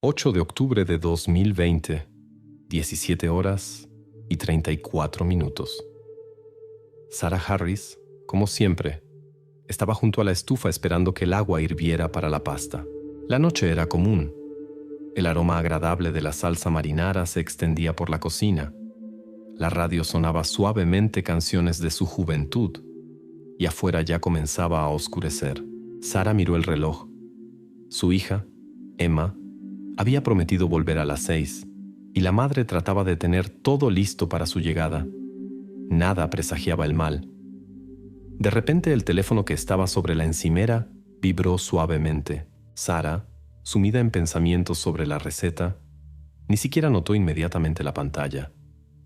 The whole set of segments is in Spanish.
8 de octubre de 2020, 17 horas y 34 minutos. Sarah Harris, como siempre, estaba junto a la estufa esperando que el agua hirviera para la pasta. La noche era común. El aroma agradable de la salsa marinara se extendía por la cocina. La radio sonaba suavemente canciones de su juventud y afuera ya comenzaba a oscurecer. Sarah miró el reloj. Su hija, Emma, había prometido volver a las 6 y la madre trataba de tener todo listo para su llegada. Nada presagiaba el mal. De repente el teléfono que estaba sobre la encimera vibró suavemente. Sarah, sumida en pensamientos sobre la receta, ni siquiera notó inmediatamente la pantalla,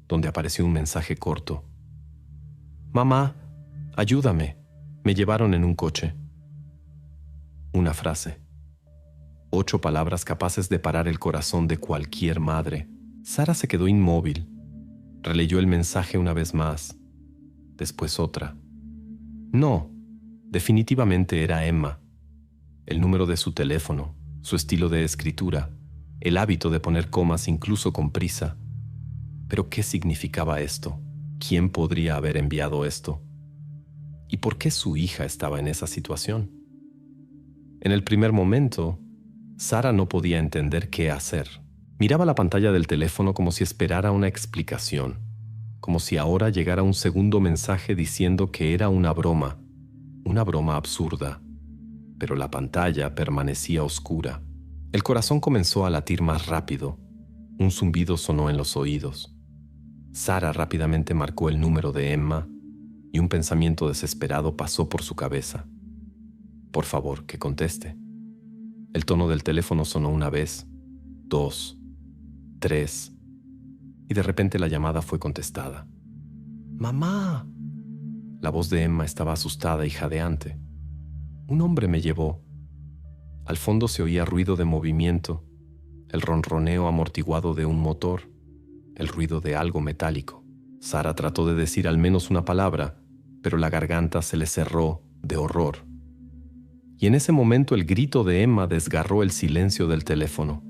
donde apareció un mensaje corto. «Mamá, ayúdame, me llevaron en un coche». Una frase. 8 palabras capaces de parar el corazón de cualquier madre. Sarah se quedó inmóvil. Releyó el mensaje una vez más, después otra. No, definitivamente era Emma. El número de su teléfono, su estilo de escritura, el hábito de poner comas incluso con prisa. ¿Pero qué significaba esto? ¿Quién podría haber enviado esto? ¿Y por qué su hija estaba en esa situación? En el primer momento, Sarah no podía entender qué hacer. Miraba la pantalla del teléfono como si esperara una explicación, como si ahora llegara un segundo mensaje diciendo que era una broma absurda. Pero la pantalla permanecía oscura. El corazón comenzó a latir más rápido. Un zumbido sonó en los oídos. Sarah rápidamente marcó el número de Emma y un pensamiento desesperado pasó por su cabeza. Por favor, que conteste. El tono del teléfono sonó una vez, 2, 3, y de repente la llamada fue contestada. ¡Mamá! La voz de Emma estaba asustada y jadeante. Un hombre me llevó. Al fondo se oía ruido de movimiento, el ronroneo amortiguado de un motor, el ruido de algo metálico. Sarah trató de decir al menos una palabra, pero la garganta se le cerró de horror. Y en ese momento el grito de Emma desgarró el silencio del teléfono.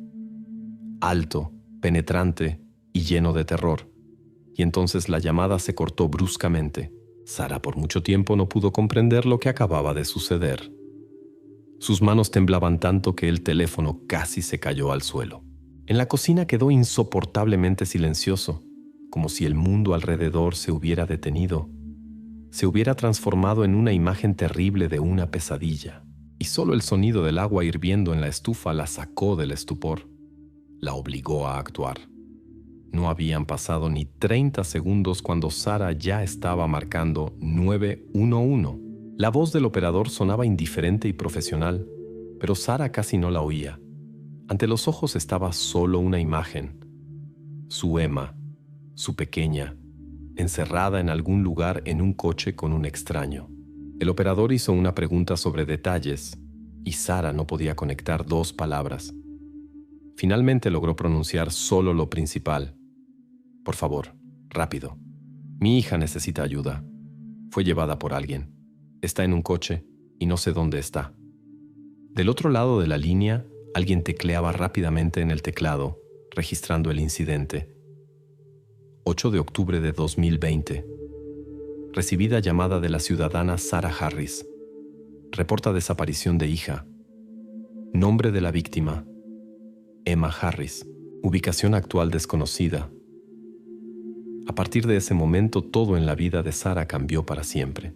Alto, penetrante y lleno de terror. Y entonces la llamada se cortó bruscamente. Sarah por mucho tiempo no pudo comprender lo que acababa de suceder. Sus manos temblaban tanto que el teléfono casi se cayó al suelo. En la cocina quedó insoportablemente silencioso, como si el mundo alrededor se hubiera detenido. Se hubiera transformado en una imagen terrible de una pesadilla. Y solo el sonido del agua hirviendo en la estufa la sacó del estupor. La obligó a actuar. No habían pasado ni 30 segundos cuando Sarah ya estaba marcando 911. La voz del operador sonaba indiferente y profesional, pero Sarah casi no la oía. Ante los ojos estaba solo una imagen. Su Emma, su pequeña, encerrada en algún lugar en un coche con un extraño. El operador hizo una pregunta sobre detalles y Sarah no podía conectar 2 palabras. Finalmente logró pronunciar solo lo principal. Por favor, rápido. Mi hija necesita ayuda. Fue llevada por alguien. Está en un coche y no sé dónde está. Del otro lado de la línea, alguien tecleaba rápidamente en el teclado, registrando el incidente. 8 de octubre de 2020. Recibida llamada de la ciudadana Sarah Harris. Reporta desaparición de hija. Nombre de la víctima: Emma Harris. Ubicación actual desconocida. A partir de ese momento, todo en la vida de Sarah cambió para siempre.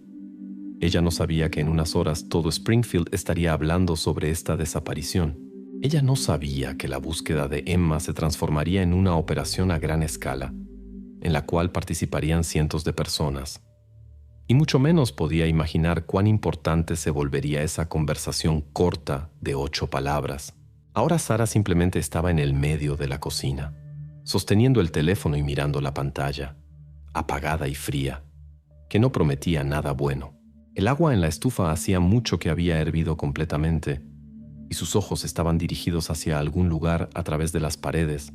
Ella no sabía que en unas horas todo Springfield estaría hablando sobre esta desaparición. Ella no sabía que la búsqueda de Emma se transformaría en una operación a gran escala, en la cual participarían cientos de personas. Y mucho menos podía imaginar cuán importante se volvería esa conversación corta de 8 palabras. Ahora Sarah simplemente estaba en el medio de la cocina, sosteniendo el teléfono y mirando la pantalla, apagada y fría, que no prometía nada bueno. El agua en la estufa hacía mucho que había hervido completamente, y sus ojos estaban dirigidos hacia algún lugar a través de las paredes,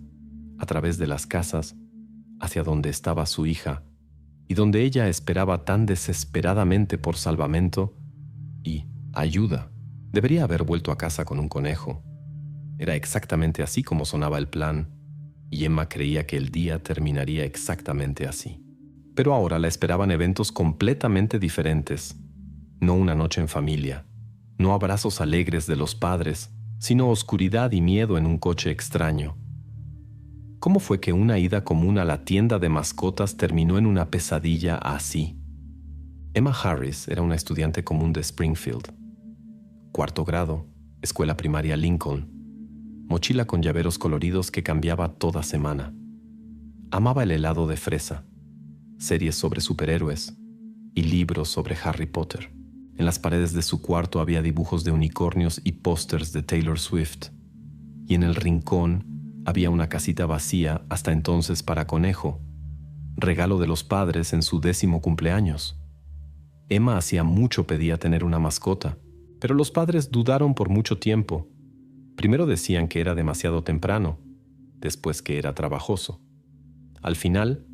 a través de las casas, hacia donde estaba su hija, y donde ella esperaba tan desesperadamente por salvamento y ayuda. Debería haber vuelto a casa con un conejo. Era exactamente así como sonaba el plan, y Emma creía que el día terminaría exactamente así. Pero ahora la esperaban eventos completamente diferentes. No una noche en familia, no abrazos alegres de los padres, sino oscuridad y miedo en un coche extraño. ¿Cómo fue que una ida común a la tienda de mascotas terminó en una pesadilla así? Emma Harris era una estudiante común de Springfield. Cuarto grado, escuela primaria Lincoln, mochila con llaveros coloridos que cambiaba toda semana. Amaba el helado de fresa, series sobre superhéroes y libros sobre Harry Potter. En las paredes de su cuarto había dibujos de unicornios y pósters de Taylor Swift. Y en el rincón había una casita vacía hasta entonces para Conejo, regalo de los padres en su 10º cumpleaños. Emma hacía mucho pedía tener una mascota, pero los padres dudaron por mucho tiempo. Primero decían que era demasiado temprano, después que era trabajoso. Al final,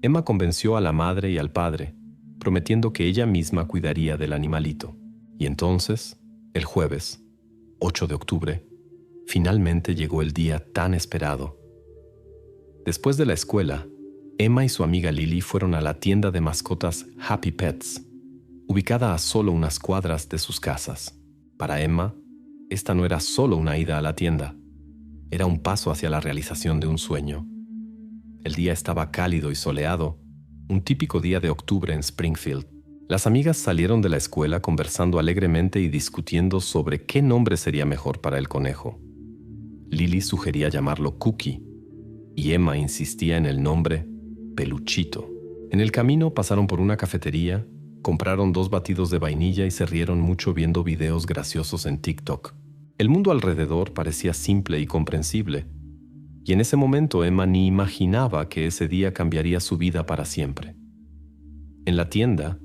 Emma convenció a la madre y al padre, prometiendo que ella misma cuidaría del animalito. Y entonces, el jueves, 8 de octubre, finalmente llegó el día tan esperado. Después de la escuela, Emma y su amiga Lily fueron a la tienda de mascotas Happy Pets, ubicada a solo unas cuadras de sus casas. Para Emma, esta no era solo una ida a la tienda, era un paso hacia la realización de un sueño. El día estaba cálido y soleado, un típico día de octubre en Springfield. Las amigas salieron de la escuela conversando alegremente y discutiendo sobre qué nombre sería mejor para el conejo. Lily sugería llamarlo Cookie, y Emma insistía en el nombre Peluchito. En el camino pasaron por una cafetería, compraron 2 batidos de vainilla y se rieron mucho viendo videos graciosos en TikTok. El mundo alrededor parecía simple y comprensible, y en ese momento Emma ni imaginaba que ese día cambiaría su vida para siempre. En la tienda,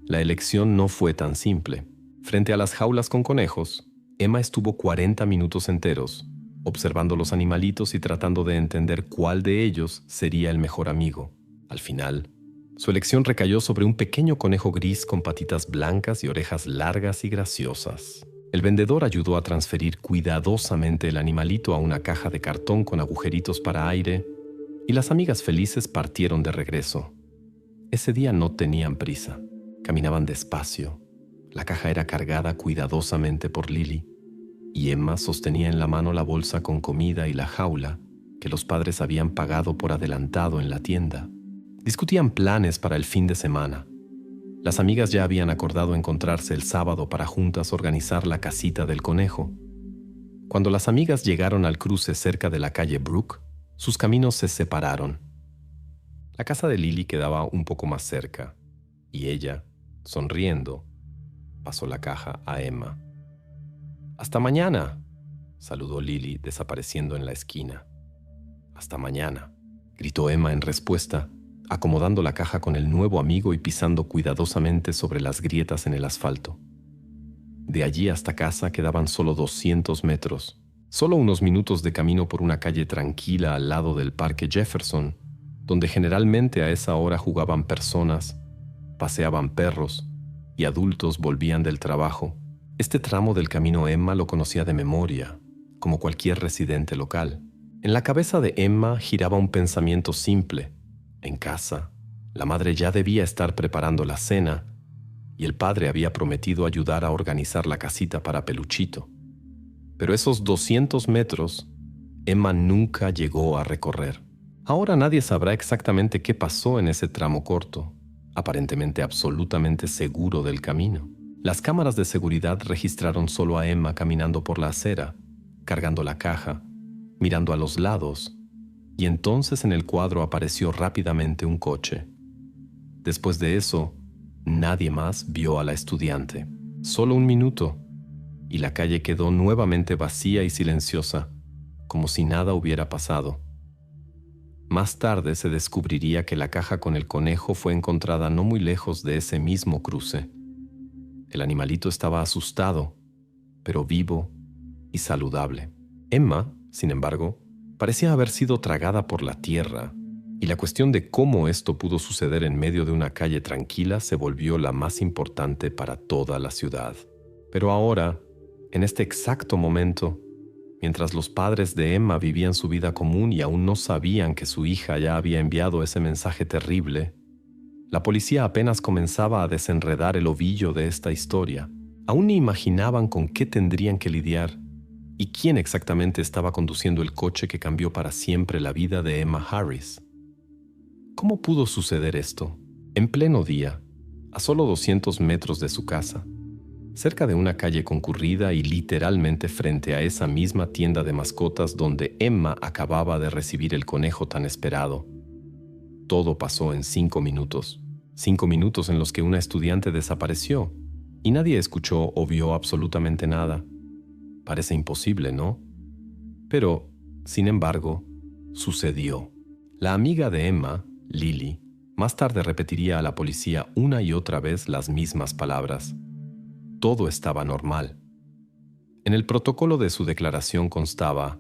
la elección no fue tan simple. Frente a las jaulas con conejos, Emma estuvo 40 minutos enteros, observando los animalitos y tratando de entender cuál de ellos sería el mejor amigo. Al final, su elección recayó sobre un pequeño conejo gris con patitas blancas y orejas largas y graciosas. El vendedor ayudó a transferir cuidadosamente el animalito a una caja de cartón con agujeritos para aire, y las amigas felices partieron de regreso. Ese día no tenían prisa, caminaban despacio. La caja era cargada cuidadosamente por Lily, y Emma sostenía en la mano la bolsa con comida y la jaula que los padres habían pagado por adelantado en la tienda. Discutían planes para el fin de semana. Las amigas ya habían acordado encontrarse el sábado para juntas organizar la casita del conejo. Cuando las amigas llegaron al cruce cerca de la calle Brook, sus caminos se separaron. La casa de Lily quedaba un poco más cerca, y ella, sonriendo, pasó la caja a Emma. «Hasta mañana», saludó Lily desapareciendo en la esquina. «Hasta mañana», gritó Emma en respuesta, acomodando la caja con el nuevo amigo y pisando cuidadosamente sobre las grietas en el asfalto. De allí hasta casa quedaban solo 200 metros, solo unos minutos de camino por una calle tranquila al lado del Parque Jefferson, donde generalmente a esa hora jugaban personas, paseaban perros y adultos volvían del trabajo. Este tramo del camino Emma lo conocía de memoria, como cualquier residente local. En la cabeza de Emma giraba un pensamiento simple. En casa, la madre ya debía estar preparando la cena y el padre había prometido ayudar a organizar la casita para Peluchito. Pero esos 200 metros, Emma nunca llegó a recorrer. Ahora nadie sabrá exactamente qué pasó en ese tramo corto, aparentemente absolutamente seguro del camino. Las cámaras de seguridad registraron solo a Emma caminando por la acera, cargando la caja, mirando a los lados, y entonces en el cuadro apareció rápidamente un coche. Después de eso, nadie más vio a la estudiante. Solo un minuto, y la calle quedó nuevamente vacía y silenciosa, como si nada hubiera pasado. Más tarde se descubriría que la caja con el conejo fue encontrada no muy lejos de ese mismo cruce. El animalito estaba asustado, pero vivo y saludable. Emma, sin embargo, parecía haber sido tragada por la tierra, y la cuestión de cómo esto pudo suceder en medio de una calle tranquila se volvió la más importante para toda la ciudad. Pero ahora, en este exacto momento, Mientras los padres de Emma vivían su vida común y aún no sabían que su hija ya había enviado ese mensaje terrible, la policía apenas comenzaba a desenredar el ovillo de esta historia. Aún ni imaginaban con qué tendrían que lidiar y quién exactamente estaba conduciendo el coche que cambió para siempre la vida de Emma Harris. ¿Cómo pudo suceder esto? En pleno día, a solo 200 metros de su casa, cerca de una calle concurrida y literalmente frente a esa misma tienda de mascotas donde Emma acababa de recibir el conejo tan esperado. Todo pasó en 5 minutos. 5 minutos en los que una estudiante desapareció y nadie escuchó o vio absolutamente nada. Parece imposible, ¿no? Pero, sin embargo, sucedió. La amiga de Emma, Lily, más tarde repetiría a la policía una y otra vez las mismas palabras. Todo estaba normal. En el protocolo de su declaración constaba: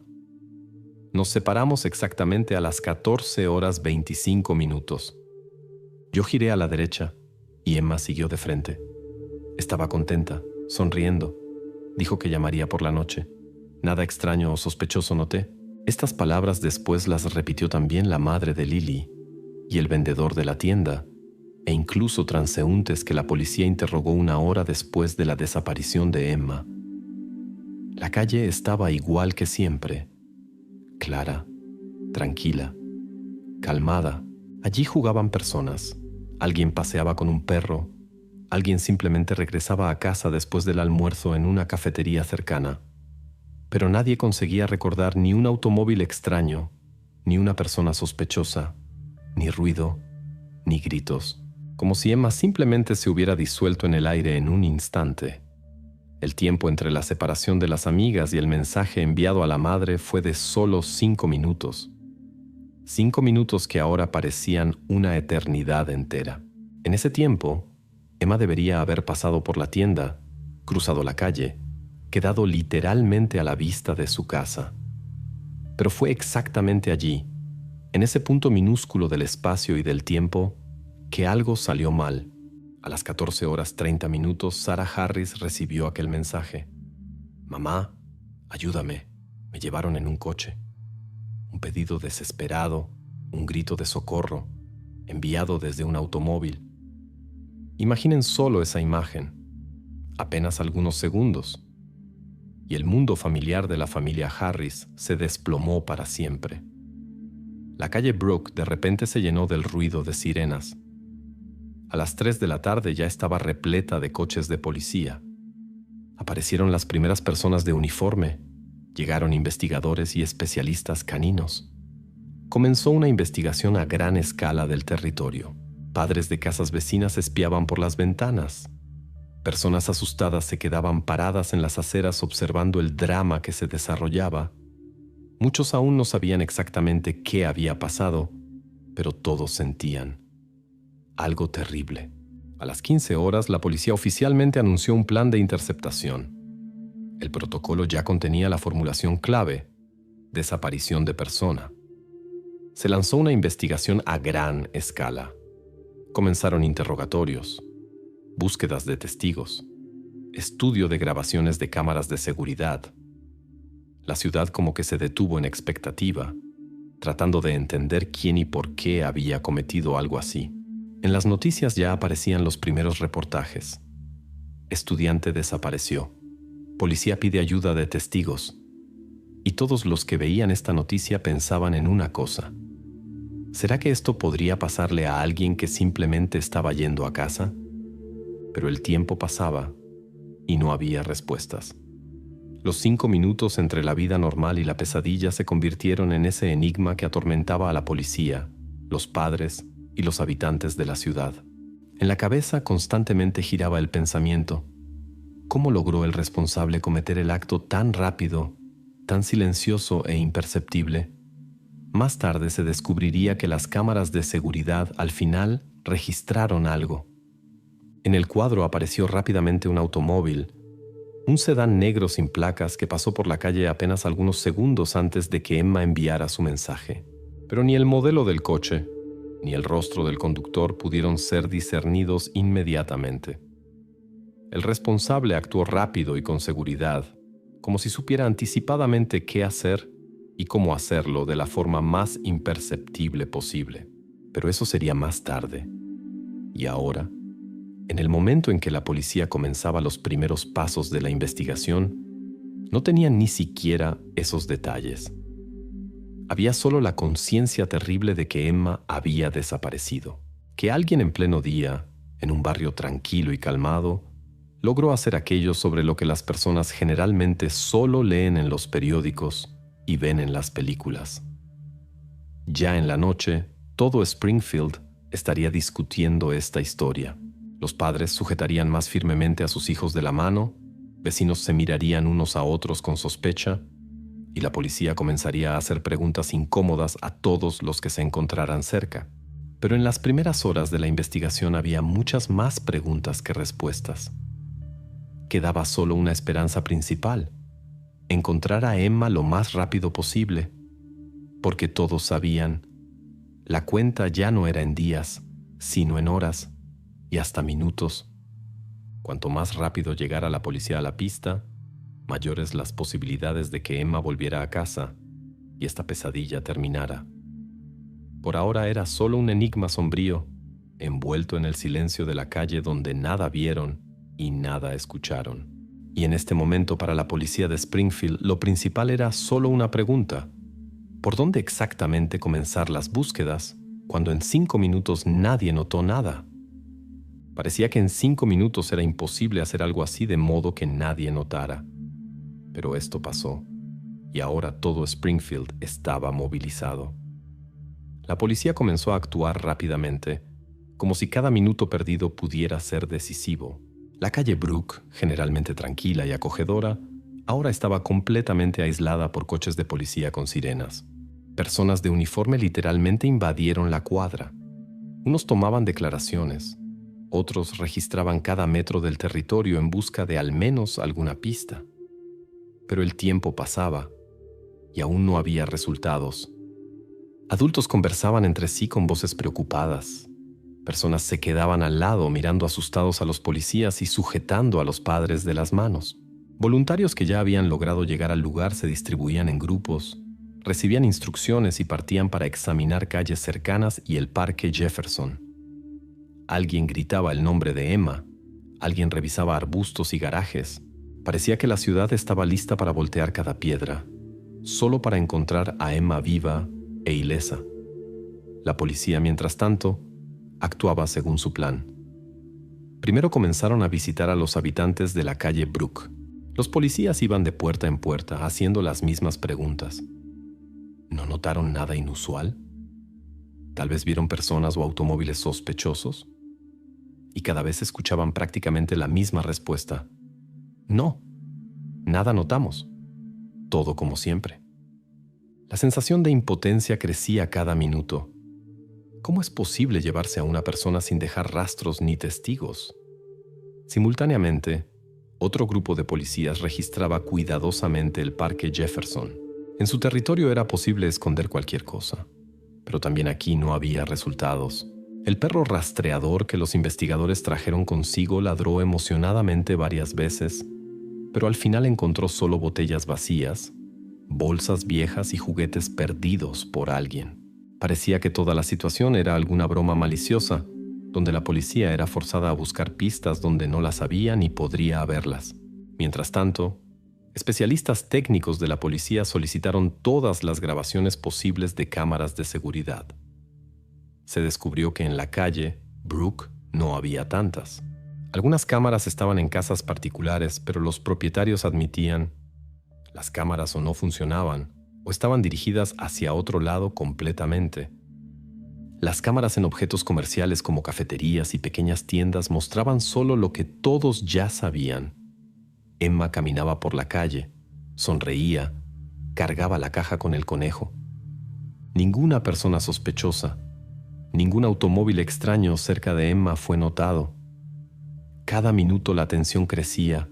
nos separamos exactamente a las 14 horas 25 minutos. Yo giré a la derecha y Emma siguió de frente. Estaba contenta, sonriendo. Dijo que llamaría por la noche. Nada extraño o sospechoso noté. Estas palabras después las repitió también la madre de Lily y el vendedor de la tienda, e incluso transeúntes que la policía interrogó una hora después de la desaparición de Emma. La calle estaba igual que siempre, clara, tranquila, calmada. Allí jugaban personas, alguien paseaba con un perro, alguien simplemente regresaba a casa después del almuerzo en una cafetería cercana. Pero nadie conseguía recordar ni un automóvil extraño, ni una persona sospechosa, ni ruido, ni gritos, como si Emma simplemente se hubiera disuelto en el aire en un instante. El tiempo entre la separación de las amigas y el mensaje enviado a la madre fue de solo 5 minutos. 5 minutos que ahora parecían una eternidad entera. En ese tiempo, Emma debería haber pasado por la tienda, cruzado la calle, quedado literalmente a la vista de su casa. Pero fue exactamente allí, en ese punto minúsculo del espacio y del tiempo, que algo salió mal. A las 14 horas 30 minutos, Sarah Harris recibió aquel mensaje. «Mamá, ayúdame, me llevaron en un coche». Un pedido desesperado, un grito de socorro, enviado desde un automóvil. Imaginen solo esa imagen, apenas algunos segundos, y el mundo familiar de la familia Harris se desplomó para siempre. La calle Brook de repente se llenó del ruido de sirenas. A las 3 de la tarde ya estaba repleta de coches de policía. Aparecieron las primeras personas de uniforme, llegaron investigadores y especialistas caninos. Comenzó una investigación a gran escala del territorio. Padres de casas vecinas espiaban por las ventanas. Personas asustadas se quedaban paradas en las aceras observando el drama que se desarrollaba. Muchos aún no sabían exactamente qué había pasado, pero todos sentían algo terrible. A las 15 horas, la policía oficialmente anunció un plan de interceptación. El protocolo ya contenía la formulación clave: desaparición de persona. Se lanzó una investigación a gran escala. Comenzaron interrogatorios, búsquedas de testigos, estudio de grabaciones de cámaras de seguridad. La ciudad como que se detuvo en expectativa, tratando de entender quién y por qué había cometido algo así. En las noticias ya aparecían los primeros reportajes. Estudiante desapareció. Policía pide ayuda de testigos. Y todos los que veían esta noticia pensaban en una cosa: ¿será que esto podría pasarle a alguien que simplemente estaba yendo a casa? Pero el tiempo pasaba y no había respuestas. Los 5 minutos entre la vida normal y la pesadilla se convirtieron en ese enigma que atormentaba a la policía, los padres y los habitantes de la ciudad. En la cabeza constantemente giraba el pensamiento: ¿cómo logró el responsable cometer el acto tan rápido, tan silencioso e imperceptible? Más tarde se descubriría que las cámaras de seguridad al final registraron algo. En el cuadro apareció rápidamente un automóvil, un sedán negro sin placas que pasó por la calle apenas algunos segundos antes de que Emma enviara su mensaje. Pero ni el modelo del coche, ni el rostro del conductor pudieron ser discernidos inmediatamente. El responsable actuó rápido y con seguridad, como si supiera anticipadamente qué hacer y cómo hacerlo de la forma más imperceptible posible. Pero eso sería más tarde. Y ahora, en el momento en que la policía comenzaba los primeros pasos de la investigación, no tenían ni siquiera esos detalles. Había solo la conciencia terrible de que Emma había desaparecido, que alguien en pleno día, en un barrio tranquilo y calmado, logró hacer aquello sobre lo que las personas generalmente solo leen en los periódicos y ven en las películas. Ya en la noche, todo Springfield estaría discutiendo esta historia. Los padres sujetarían más firmemente a sus hijos de la mano, vecinos se mirarían unos a otros con sospecha, y la policía comenzaría a hacer preguntas incómodas a todos los que se encontraran cerca. Pero en las primeras horas de la investigación había muchas más preguntas que respuestas. Quedaba solo una esperanza principal: encontrar a Emma lo más rápido posible, porque todos sabían, la cuenta ya no era en días, sino en horas y hasta minutos. Cuanto más rápido llegara la policía a la pista, mayores las posibilidades de que Emma volviera a casa y esta pesadilla terminara. Por ahora era solo un enigma sombrío, envuelto en el silencio de la calle donde nada vieron y nada escucharon. Y en este momento para la policía de Springfield lo principal era solo una pregunta: ¿por dónde exactamente comenzar las búsquedas cuando en 5 minutos nadie notó nada? Parecía que en 5 minutos era imposible hacer algo así de modo que nadie notara. Pero esto pasó, y ahora todo Springfield estaba movilizado. La policía comenzó a actuar rápidamente, como si cada minuto perdido pudiera ser decisivo. La calle Brook, generalmente tranquila y acogedora, ahora estaba completamente aislada por coches de policía con sirenas. Personas de uniforme literalmente invadieron la cuadra. Unos tomaban declaraciones, otros registraban cada metro del territorio en busca de al menos alguna pista. Pero el tiempo pasaba y aún no había resultados. Adultos conversaban entre sí con voces preocupadas. Personas se quedaban al lado mirando asustados a los policías y sujetando a los padres de las manos. Voluntarios que ya habían logrado llegar al lugar se distribuían en grupos, recibían instrucciones y partían para examinar calles cercanas y el parque Jefferson. Alguien gritaba el nombre de Emma, alguien revisaba arbustos y garajes. Parecía que la ciudad estaba lista para voltear cada piedra, solo para encontrar a Emma viva e ilesa. La policía, mientras tanto, actuaba según su plan. Primero comenzaron a visitar a los habitantes de la calle Brook. Los policías iban de puerta en puerta haciendo las mismas preguntas. ¿No notaron nada inusual? ¿Tal vez vieron personas o automóviles sospechosos? Y cada vez escuchaban prácticamente la misma respuesta: no, nada notamos. Todo como siempre. La sensación de impotencia crecía cada minuto. ¿Cómo es posible llevarse a una persona sin dejar rastros ni testigos? Simultáneamente, otro grupo de policías registraba cuidadosamente el parque Jefferson. En su territorio era posible esconder cualquier cosa, pero también aquí no había resultados. El perro rastreador que los investigadores trajeron consigo ladró emocionadamente varias veces, pero al final encontró solo botellas vacías, bolsas viejas y juguetes perdidos por alguien. Parecía que toda la situación era alguna broma maliciosa, donde la policía era forzada a buscar pistas donde no las había ni podría haberlas. Mientras tanto, especialistas técnicos de la policía solicitaron todas las grabaciones posibles de cámaras de seguridad. Se descubrió que en la calle Brook no había tantas. Algunas cámaras estaban en casas particulares, pero los propietarios admitían las cámaras o no funcionaban o estaban dirigidas hacia otro lado completamente. Las cámaras en objetos comerciales como cafeterías y pequeñas tiendas mostraban solo lo que todos ya sabían. Emma caminaba por la calle, sonreía, cargaba la caja con el conejo. Ninguna persona sospechosa, ningún automóvil extraño cerca de Emma fue notado. Cada minuto la tensión crecía.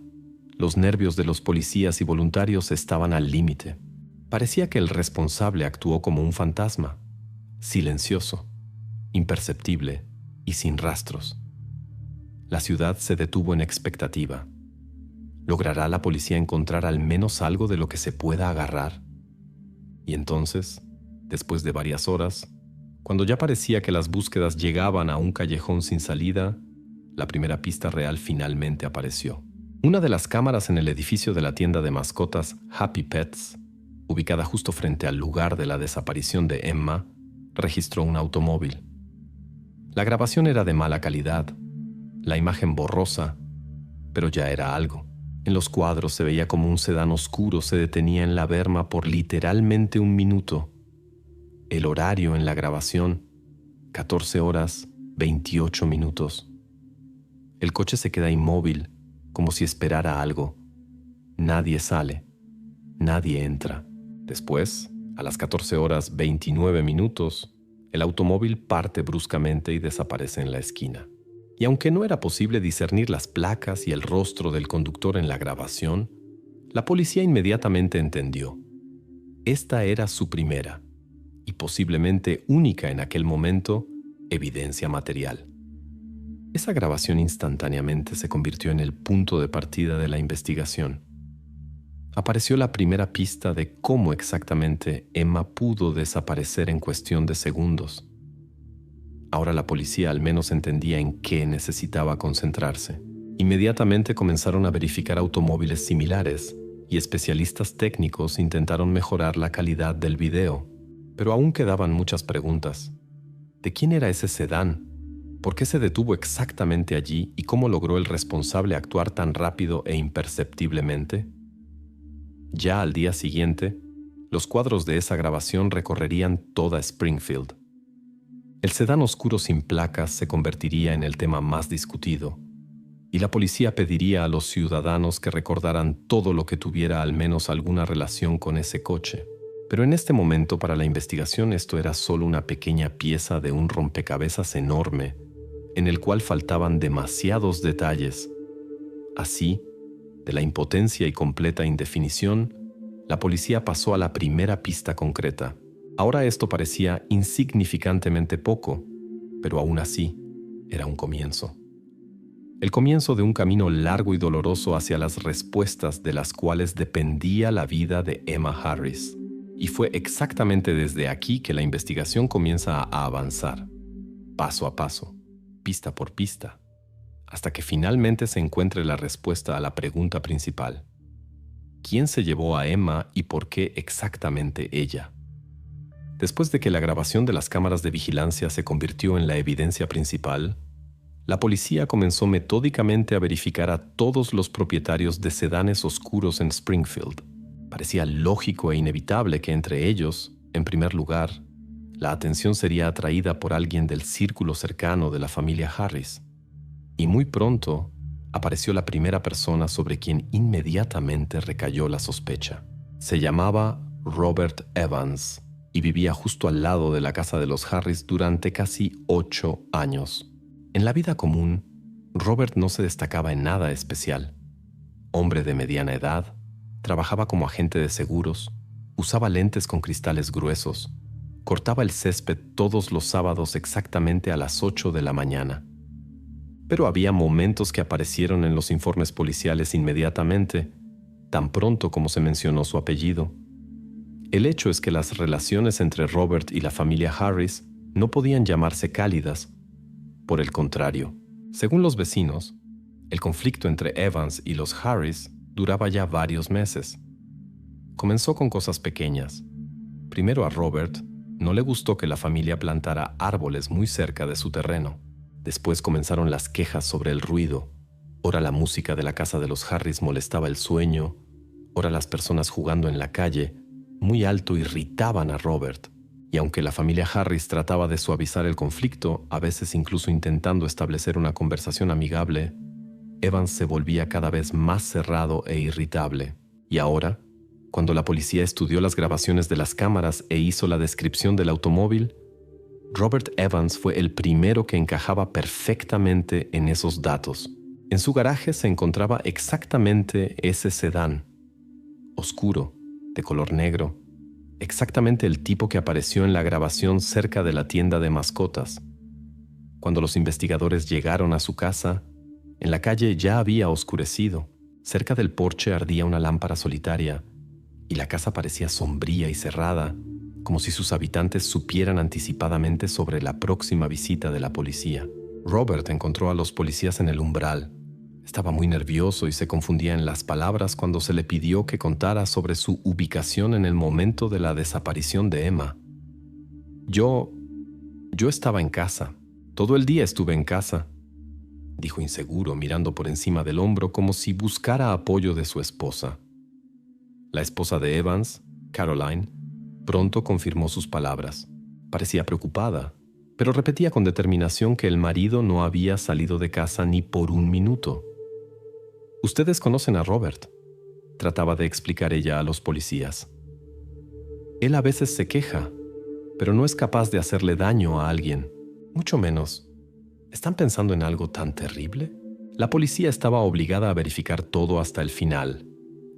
Los nervios de los policías y voluntarios estaban al límite. Parecía que el responsable actuó como un fantasma, silencioso, imperceptible y sin rastros. La ciudad se detuvo en expectativa. ¿Logrará la policía encontrar al menos algo de lo que se pueda agarrar? Y entonces, después de varias horas, cuando ya parecía que las búsquedas llegaban a un callejón sin salida, la primera pista real finalmente apareció. Una de las cámaras en el edificio de la tienda de mascotas Happy Pets, ubicada justo frente al lugar de la desaparición de Emma, registró un automóvil. La grabación era de mala calidad, la imagen borrosa, pero ya era algo. En los cuadros se veía como un sedán oscuro se detenía en la berma por literalmente un minuto. El horario en la grabación, 14 horas, 28 minutos. El coche se queda inmóvil, como si esperara algo. Nadie sale, nadie entra. Después, a las 14 horas, 29 minutos, el automóvil parte bruscamente y desaparece en la esquina. Y aunque no era posible discernir las placas y el rostro del conductor en la grabación, la policía inmediatamente entendió. Esta era su primera, y posiblemente única en aquel momento, evidencia material. Esa grabación instantáneamente se convirtió en el punto de partida de la investigación. Apareció la primera pista de cómo exactamente Emma pudo desaparecer en cuestión de segundos. Ahora la policía al menos entendía en qué necesitaba concentrarse. Inmediatamente comenzaron a verificar automóviles similares y especialistas técnicos intentaron mejorar la calidad del video, pero aún quedaban muchas preguntas. ¿De quién era ese sedán? ¿Por qué se detuvo exactamente allí y cómo logró el responsable actuar tan rápido e imperceptiblemente? Ya al día siguiente, los cuadros de esa grabación recorrerían toda Springfield. El sedán oscuro sin placas se convertiría en el tema más discutido, y la policía pediría a los ciudadanos que recordaran todo lo que tuviera al menos alguna relación con ese coche. Pero en este momento para la investigación esto era solo una pequeña pieza de un rompecabezas enorme, en el cual faltaban demasiados detalles. Así, de la impotencia y completa indefinición, la policía pasó a la primera pista concreta. Ahora esto parecía insignificantemente poco, pero aún así era un comienzo. El comienzo de un camino largo y doloroso hacia las respuestas de las cuales dependía la vida de Emma Harris. Y fue exactamente desde aquí que la investigación comienza a avanzar, paso a paso, pista por pista, hasta que finalmente se encuentre la respuesta a la pregunta principal. ¿Quién se llevó a Emma y por qué exactamente ella? Después de que la grabación de las cámaras de vigilancia se convirtió en la evidencia principal, la policía comenzó metódicamente a verificar a todos los propietarios de sedanes oscuros en Springfield. Parecía lógico e inevitable que entre ellos, en primer lugar, la atención sería atraída por alguien del círculo cercano de la familia Harris. Y muy pronto apareció la primera persona sobre quien inmediatamente recayó la sospecha. Se llamaba Robert Evans y vivía justo al lado de la casa de los Harris durante casi 8 años. En la vida común, Robert no se destacaba en nada especial. Hombre de mediana edad, trabajaba como agente de seguros, usaba lentes con cristales gruesos, cortaba el césped todos los sábados exactamente a las 8 de la mañana. Pero había momentos que aparecieron en los informes policiales inmediatamente, tan pronto como se mencionó su apellido. El hecho es que las relaciones entre Robert y la familia Harris no podían llamarse cálidas. Por el contrario, según los vecinos, el conflicto entre Evans y los Harris duraba ya varios meses. Comenzó con cosas pequeñas. Primero a Robert no le gustó que la familia plantara árboles muy cerca de su terreno. Después comenzaron las quejas sobre el ruido. Ora la música de la casa de los Harris molestaba el sueño. Ora las personas jugando en la calle, muy alto, irritaban a Robert. Y aunque la familia Harris trataba de suavizar el conflicto, a veces incluso intentando establecer una conversación amigable, Evans se volvía cada vez más cerrado e irritable. Y ahora, cuando la policía estudió las grabaciones de las cámaras e hizo la descripción del automóvil, Robert Evans fue el primero que encajaba perfectamente en esos datos. En su garaje se encontraba exactamente ese sedán, oscuro, de color negro, exactamente el tipo que apareció en la grabación cerca de la tienda de mascotas. Cuando los investigadores llegaron a su casa, en la calle ya había oscurecido. Cerca del porche ardía una lámpara solitaria y la casa parecía sombría y cerrada, como si sus habitantes supieran anticipadamente sobre la próxima visita de la policía. Robert encontró a los policías en el umbral. Estaba muy nervioso y se confundía en las palabras cuando se le pidió que contara sobre su ubicación en el momento de la desaparición de Emma. Yo estaba en casa. Todo el día estuve en casa, dijo inseguro, mirando por encima del hombro como si buscara apoyo de su esposa. La esposa de Evans, Caroline, pronto confirmó sus palabras. Parecía preocupada, pero repetía con determinación que el marido no había salido de casa ni por un minuto. «Ustedes conocen a Robert», trataba de explicar ella a los policías. «Él a veces se queja, pero no es capaz de hacerle daño a alguien, mucho menos. ¿Están pensando en algo tan terrible?». La policía estaba obligada a verificar todo hasta el final.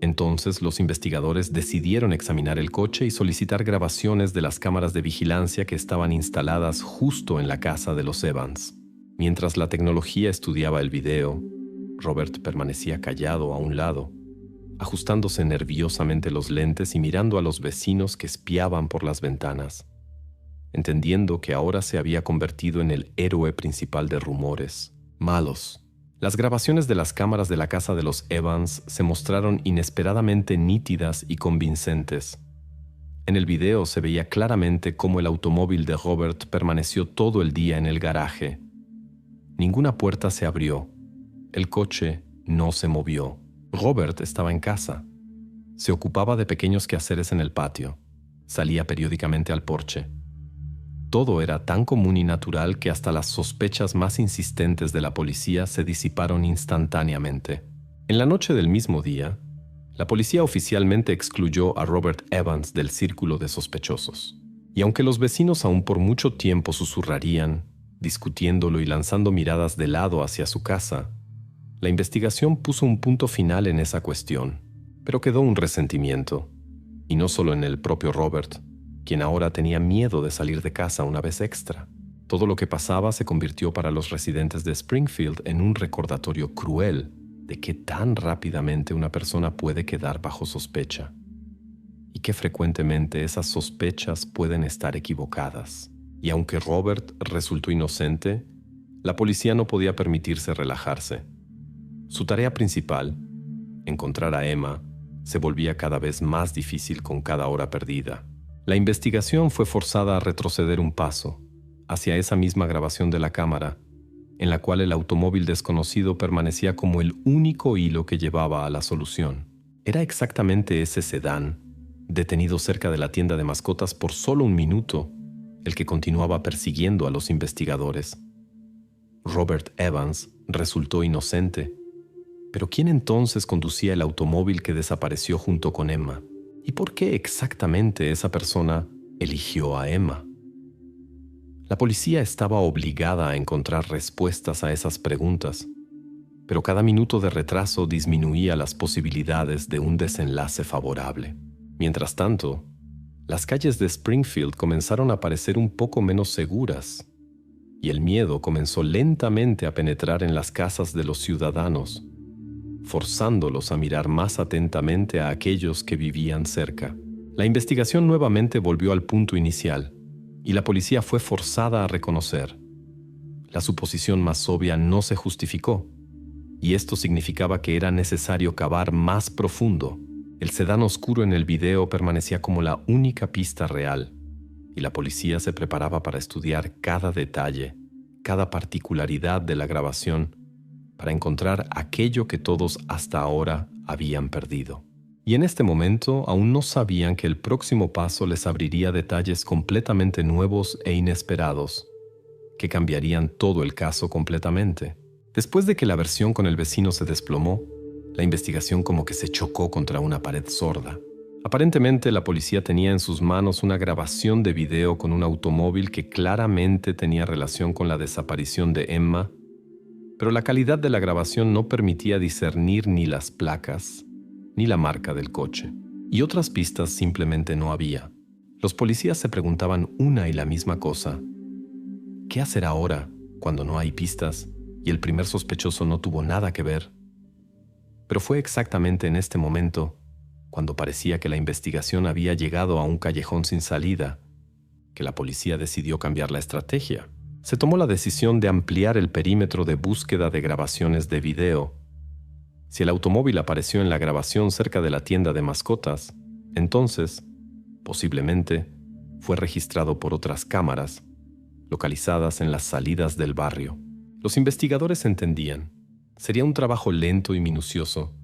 Entonces los investigadores decidieron examinar el coche y solicitar grabaciones de las cámaras de vigilancia que estaban instaladas justo en la casa de los Evans. Mientras la tecnología estudiaba el video, Robert permanecía callado a un lado, ajustándose nerviosamente los lentes y mirando a los vecinos que espiaban por las ventanas, entendiendo que ahora se había convertido en el héroe principal de rumores malos. Las grabaciones de las cámaras de la casa de los Evans se mostraron inesperadamente nítidas y convincentes. En el video se veía claramente cómo el automóvil de Robert permaneció todo el día en el garaje. Ninguna puerta se abrió. El coche no se movió. Robert estaba en casa. Se ocupaba de pequeños quehaceres en el patio. Salía periódicamente al porche. Todo era tan común y natural que hasta las sospechas más insistentes de la policía se disiparon instantáneamente. En la noche del mismo día, la policía oficialmente excluyó a Robert Evans del círculo de sospechosos. Y aunque los vecinos aún por mucho tiempo susurrarían, discutiéndolo y lanzando miradas de lado hacia su casa, la investigación puso un punto final en esa cuestión, pero quedó un resentimiento, y no solo en el propio Robert, quien ahora tenía miedo de salir de casa una vez extra. Todo lo que pasaba se convirtió para los residentes de Springfield en un recordatorio cruel de qué tan rápidamente una persona puede quedar bajo sospecha, y que frecuentemente esas sospechas pueden estar equivocadas. Y aunque Robert resultó inocente, la policía no podía permitirse relajarse. Su tarea principal, encontrar a Emma, se volvía cada vez más difícil con cada hora perdida. La investigación fue forzada a retroceder un paso, hacia esa misma grabación de la cámara, en la cual el automóvil desconocido permanecía como el único hilo que llevaba a la solución. Era exactamente ese sedán, detenido cerca de la tienda de mascotas por solo un minuto, el que continuaba persiguiendo a los investigadores. Robert Evans resultó inocente. Pero ¿quién entonces conducía el automóvil que desapareció junto con Emma? ¿Y por qué exactamente esa persona eligió a Emma? La policía estaba obligada a encontrar respuestas a esas preguntas, pero cada minuto de retraso disminuía las posibilidades de un desenlace favorable. Mientras tanto, las calles de Springfield comenzaron a parecer un poco menos seguras, y el miedo comenzó lentamente a penetrar en las casas de los ciudadanos, forzándolos a mirar más atentamente a aquellos que vivían cerca. La investigación nuevamente volvió al punto inicial, y la policía fue forzada a reconocer. La suposición más obvia no se justificó, y esto significaba que era necesario cavar más profundo. El sedán oscuro en el video permanecía como la única pista real, y la policía se preparaba para estudiar cada detalle, cada particularidad de la grabación, para encontrar aquello que todos hasta ahora habían perdido. Y en este momento aún no sabían que el próximo paso les abriría detalles completamente nuevos e inesperados, que cambiarían todo el caso completamente. Después de que la versión con el vecino se desplomó, la investigación como que se chocó contra una pared sorda. Aparentemente la policía tenía en sus manos una grabación de video con un automóvil que claramente tenía relación con la desaparición de Emma, pero la calidad de la grabación no permitía discernir ni las placas, ni la marca del coche. Y otras pistas simplemente no había. Los policías se preguntaban una y la misma cosa. ¿Qué hacer ahora, cuando no hay pistas, y el primer sospechoso no tuvo nada que ver? Pero fue exactamente en este momento, cuando parecía que la investigación había llegado a un callejón sin salida, que la policía decidió cambiar la estrategia. Se tomó la decisión de ampliar el perímetro de búsqueda de grabaciones de video. Si el automóvil apareció en la grabación cerca de la tienda de mascotas, entonces, posiblemente, fue registrado por otras cámaras, localizadas en las salidas del barrio. Los investigadores entendían. Sería un trabajo lento y minucioso,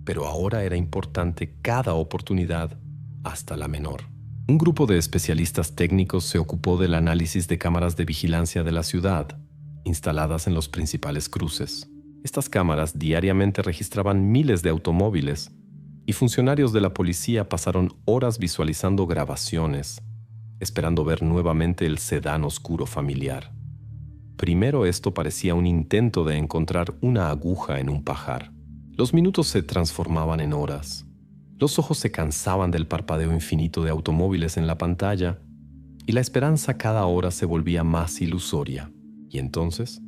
pero ahora era importante cada oportunidad, hasta la menor. Un grupo de especialistas técnicos se ocupó del análisis de cámaras de vigilancia de la ciudad, instaladas en los principales cruces. Estas cámaras diariamente registraban miles de automóviles y funcionarios de la policía pasaron horas visualizando grabaciones, esperando ver nuevamente el sedán oscuro familiar. Primero esto parecía un intento de encontrar una aguja en un pajar. Los minutos se transformaban en horas. Los ojos se cansaban del parpadeo infinito de automóviles en la pantalla y la esperanza cada hora se volvía más ilusoria. Y entonces,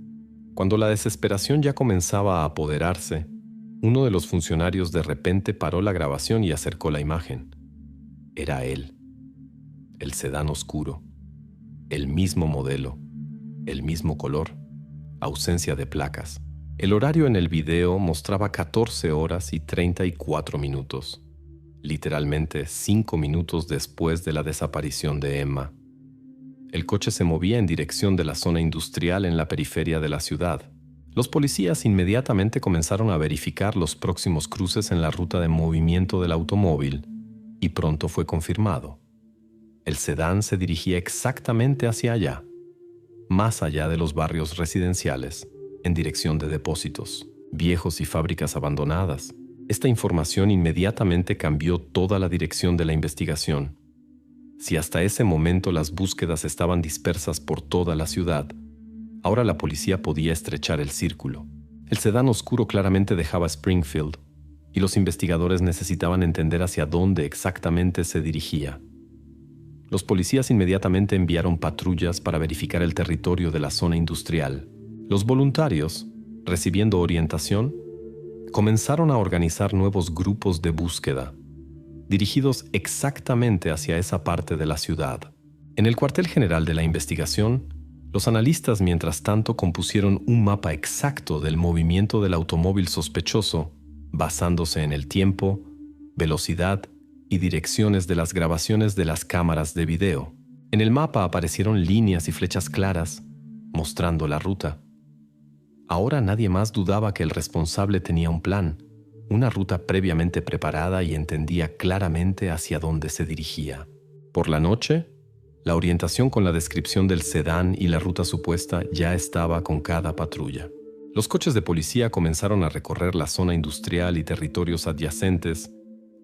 cuando la desesperación ya comenzaba a apoderarse, uno de los funcionarios de repente paró la grabación y acercó la imagen. Era él, el sedán oscuro, el mismo modelo, el mismo color, ausencia de placas. El horario en el video mostraba 14 horas y 34 minutos. Literalmente 5 minutos después de la desaparición de Emma. El coche se movía en dirección de la zona industrial en la periferia de la ciudad. Los policías inmediatamente comenzaron a verificar los próximos cruces en la ruta de movimiento del automóvil y pronto fue confirmado. El sedán se dirigía exactamente hacia allá, más allá de los barrios residenciales, en dirección de depósitos, viejos y fábricas abandonadas. Esta información inmediatamente cambió toda la dirección de la investigación. Si hasta ese momento las búsquedas estaban dispersas por toda la ciudad, ahora la policía podía estrechar el círculo. El sedán oscuro claramente dejaba Springfield, y los investigadores necesitaban entender hacia dónde exactamente se dirigía. Los policías inmediatamente enviaron patrullas para verificar el territorio de la zona industrial. Los voluntarios, recibiendo orientación, comenzaron a organizar nuevos grupos de búsqueda, dirigidos exactamente hacia esa parte de la ciudad. En el cuartel general de la investigación, los analistas mientras tanto compusieron un mapa exacto del movimiento del automóvil sospechoso, basándose en el tiempo, velocidad y direcciones de las grabaciones de las cámaras de video. En el mapa aparecieron líneas y flechas claras, mostrando la ruta. Ahora nadie más dudaba que el responsable tenía un plan, una ruta previamente preparada y entendía claramente hacia dónde se dirigía. Por la noche, la orientación con la descripción del sedán y la ruta supuesta ya estaba con cada patrulla. Los coches de policía comenzaron a recorrer la zona industrial y territorios adyacentes,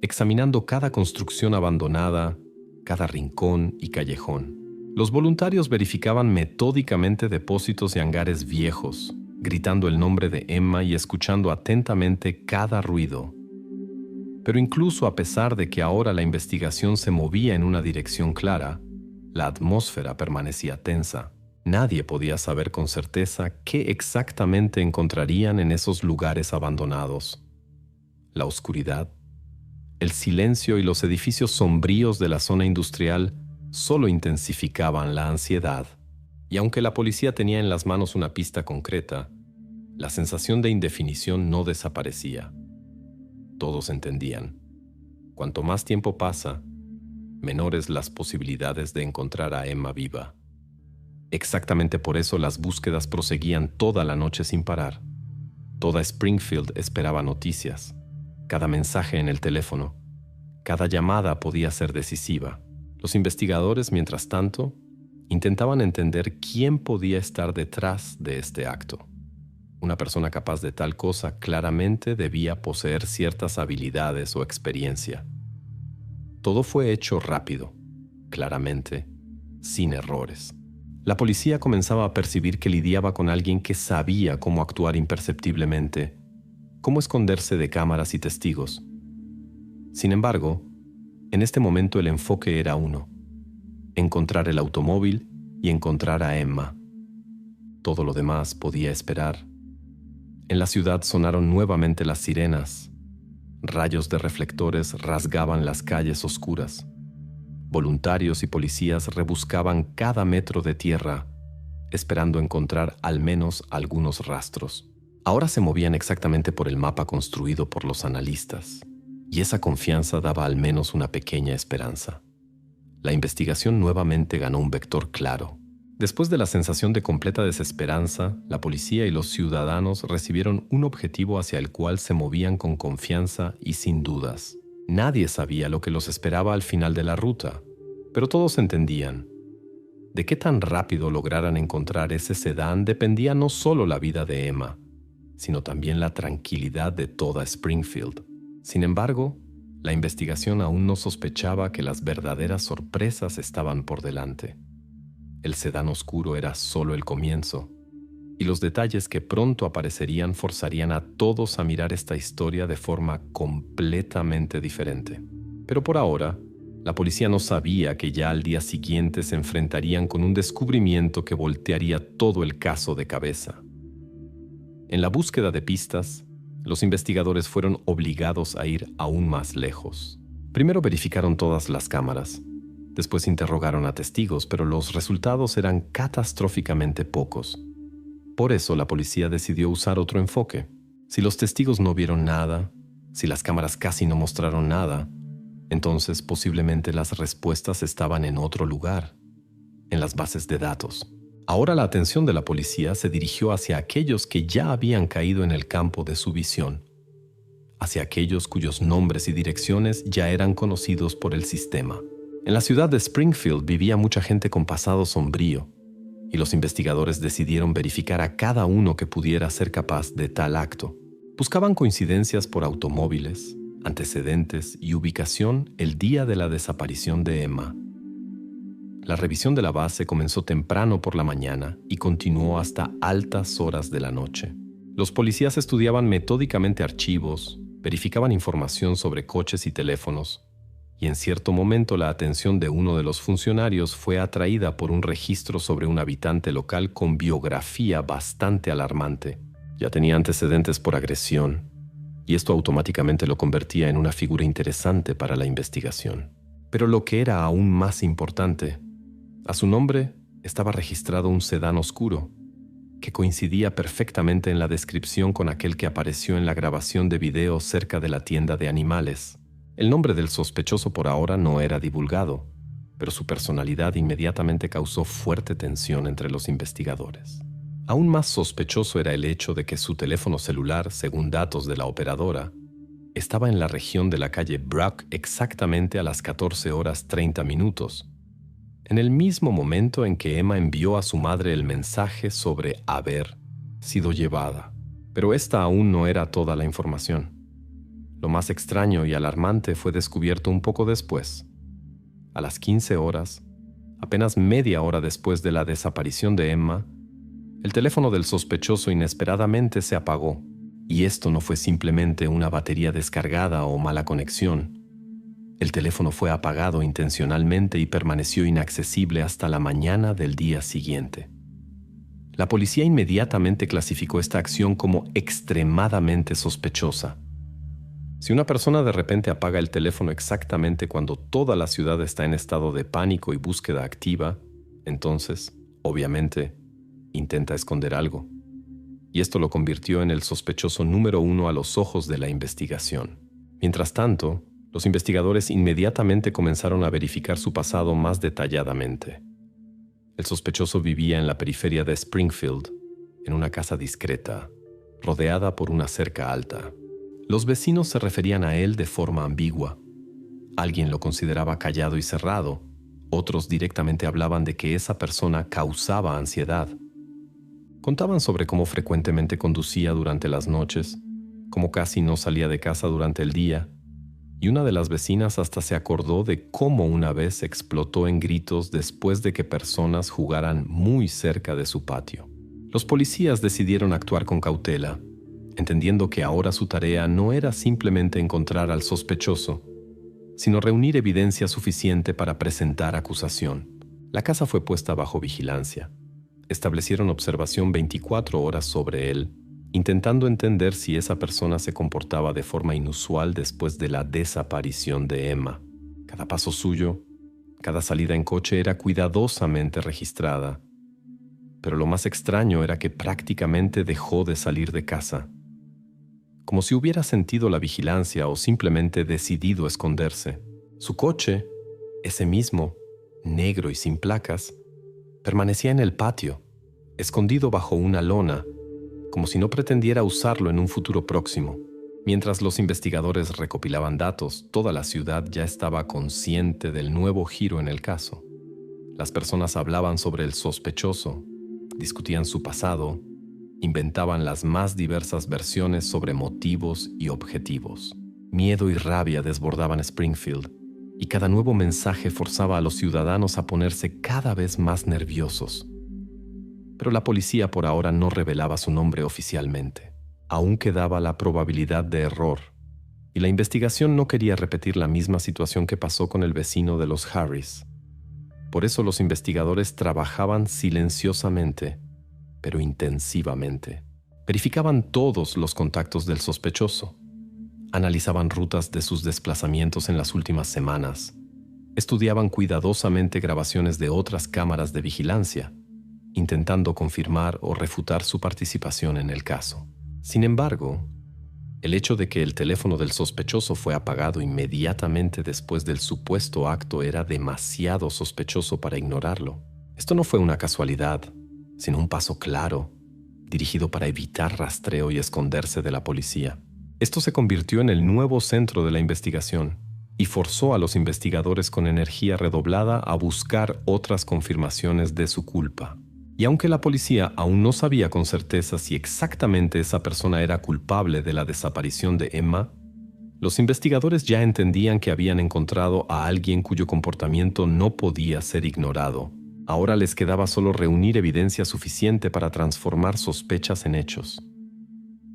examinando cada construcción abandonada, cada rincón y callejón. Los voluntarios verificaban metódicamente depósitos y hangares viejos, gritando el nombre de Emma y escuchando atentamente cada ruido. Pero incluso a pesar de que ahora la investigación se movía en una dirección clara, la atmósfera permanecía tensa. Nadie podía saber con certeza qué exactamente encontrarían en esos lugares abandonados. La oscuridad, el silencio y los edificios sombríos de la zona industrial solo intensificaban la ansiedad. Y aunque la policía tenía en las manos una pista concreta, la sensación de indefinición no desaparecía. Todos entendían. Cuanto más tiempo pasa, menores las posibilidades de encontrar a Emma viva. Exactamente por eso las búsquedas proseguían toda la noche sin parar. Toda Springfield esperaba noticias. Cada mensaje en el teléfono, cada llamada podía ser decisiva. Los investigadores, mientras tanto, intentaban entender quién podía estar detrás de este acto. Una persona capaz de tal cosa claramente debía poseer ciertas habilidades o experiencia. Todo fue hecho rápido, claramente, sin errores. La policía comenzaba a percibir que lidiaba con alguien que sabía cómo actuar imperceptiblemente, cómo esconderse de cámaras y testigos. Sin embargo, en este momento el enfoque era uno: encontrar el automóvil y encontrar a Emma. Todo lo demás podía esperar. En la ciudad sonaron nuevamente las sirenas, Rayos de reflectores rasgaban las calles oscuras. Voluntarios y policías rebuscaban cada metro de tierra, esperando encontrar al menos algunos rastros. Ahora se movían exactamente por el mapa construido por los analistas, y esa confianza daba al menos una pequeña esperanza. La investigación nuevamente ganó un vector claro. Después de la sensación de completa desesperanza, la policía y los ciudadanos recibieron un objetivo hacia el cual se movían con confianza y sin dudas. Nadie sabía lo que los esperaba al final de la ruta, pero todos entendían. De qué tan rápido lograran encontrar ese sedán dependía no solo la vida de Emma, sino también la tranquilidad de toda Springfield. Sin embargo, la investigación aún no sospechaba que las verdaderas sorpresas estaban por delante. El sedán oscuro era solo el comienzo, y los detalles que pronto aparecerían forzarían a todos a mirar esta historia de forma completamente diferente. Pero por ahora, la policía no sabía que ya al día siguiente se enfrentarían con un descubrimiento que voltearía todo el caso de cabeza. En la búsqueda de pistas, los investigadores fueron obligados a ir aún más lejos. Primero verificaron todas las cámaras. Después interrogaron a testigos, pero los resultados eran catastróficamente pocos. Por eso la policía decidió usar otro enfoque. Si los testigos no vieron nada, si las cámaras casi no mostraron nada, entonces posiblemente las respuestas estaban en otro lugar, en las bases de datos. Ahora la atención de la policía se dirigió hacia aquellos que ya habían caído en el campo de su visión, hacia aquellos cuyos nombres y direcciones ya eran conocidos por el sistema. En la ciudad de Springfield vivía mucha gente con pasado sombrío, y los investigadores decidieron verificar a cada uno que pudiera ser capaz de tal acto. Buscaban coincidencias por automóviles, antecedentes y ubicación el día de la desaparición de Emma. La revisión de la base comenzó temprano por la mañana y continuó hasta altas horas de la noche. Los policías estudiaban metódicamente archivos, verificaban información sobre coches y teléfonos, y en cierto momento la atención de uno de los funcionarios fue atraída por un registro sobre un habitante local con biografía bastante alarmante. Ya tenía antecedentes por agresión, y esto automáticamente lo convertía en una figura interesante para la investigación. Pero lo que era aún más importante, a su nombre estaba registrado un sedán oscuro, que coincidía perfectamente en la descripción con aquel que apareció en la grabación de video cerca de la tienda de animales. El nombre del sospechoso por ahora no era divulgado, pero su personalidad inmediatamente causó fuerte tensión entre los investigadores. Aún más sospechoso era el hecho de que su teléfono celular, según datos de la operadora, estaba en la región de la calle Brock exactamente a las 14:30, en el mismo momento en que Emma envió a su madre el mensaje sobre haber sido llevada. Pero esta aún no era toda la información. Lo más extraño y alarmante fue descubierto un poco después. A las 15 horas, apenas media hora después de la desaparición de Emma, el teléfono del sospechoso inesperadamente se apagó. Y esto no fue simplemente una batería descargada o mala conexión. El teléfono fue apagado intencionalmente y permaneció inaccesible hasta la mañana del día siguiente. La policía inmediatamente clasificó esta acción como extremadamente sospechosa. Si una persona de repente apaga el teléfono exactamente cuando toda la ciudad está en estado de pánico y búsqueda activa, entonces, obviamente, intenta esconder algo. Y esto lo convirtió en el sospechoso número 1 a los ojos de la investigación. Mientras tanto, los investigadores inmediatamente comenzaron a verificar su pasado más detalladamente. El sospechoso vivía en la periferia de Springfield, en una casa discreta, rodeada por una cerca alta. Los vecinos se referían a él de forma ambigua. Alguien lo consideraba callado y cerrado, otros directamente hablaban de que esa persona causaba ansiedad. Contaban sobre cómo frecuentemente conducía durante las noches, cómo casi no salía de casa durante el día, y una de las vecinas hasta se acordó de cómo una vez explotó en gritos después de que personas jugaran muy cerca de su patio. Los policías decidieron actuar con cautela, entendiendo que ahora su tarea no era simplemente encontrar al sospechoso, sino reunir evidencia suficiente para presentar acusación. La casa fue puesta bajo vigilancia. Establecieron observación 24 horas sobre él intentando entender si esa persona se comportaba de forma inusual después de la desaparición de Emma. Cada paso suyo, cada salida en coche era cuidadosamente registrada. Pero lo más extraño era que prácticamente dejó de salir de casa, como si hubiera sentido la vigilancia o simplemente decidido esconderse. Su coche, ese mismo, negro y sin placas, permanecía en el patio, escondido bajo una lona, como si no pretendiera usarlo en un futuro próximo. Mientras los investigadores recopilaban datos, toda la ciudad ya estaba consciente del nuevo giro en el caso. Las personas hablaban sobre el sospechoso, discutían su pasado, inventaban las más diversas versiones sobre motivos y objetivos. Miedo y rabia desbordaban Springfield, y cada nuevo mensaje forzaba a los ciudadanos a ponerse cada vez más nerviosos. Pero la policía por ahora no revelaba su nombre oficialmente. Aún quedaba la probabilidad de error, y la investigación no quería repetir la misma situación que pasó con el vecino de los Harris. Por eso los investigadores trabajaban silenciosamente, pero intensivamente. Verificaban todos los contactos del sospechoso. Analizaban rutas de sus desplazamientos en las últimas semanas. Estudiaban cuidadosamente grabaciones de otras cámaras de vigilancia, intentando confirmar o refutar su participación en el caso. Sin embargo, el hecho de que el teléfono del sospechoso fue apagado inmediatamente después del supuesto acto era demasiado sospechoso para ignorarlo. Esto no fue una casualidad, sino un paso claro, dirigido para evitar rastreo y esconderse de la policía. Esto se convirtió en el nuevo centro de la investigación y forzó a los investigadores con energía redoblada a buscar otras confirmaciones de su culpa. Y aunque la policía aún no sabía con certeza si exactamente esa persona era culpable de la desaparición de Emma, los investigadores ya entendían que habían encontrado a alguien cuyo comportamiento no podía ser ignorado. Ahora les quedaba solo reunir evidencia suficiente para transformar sospechas en hechos.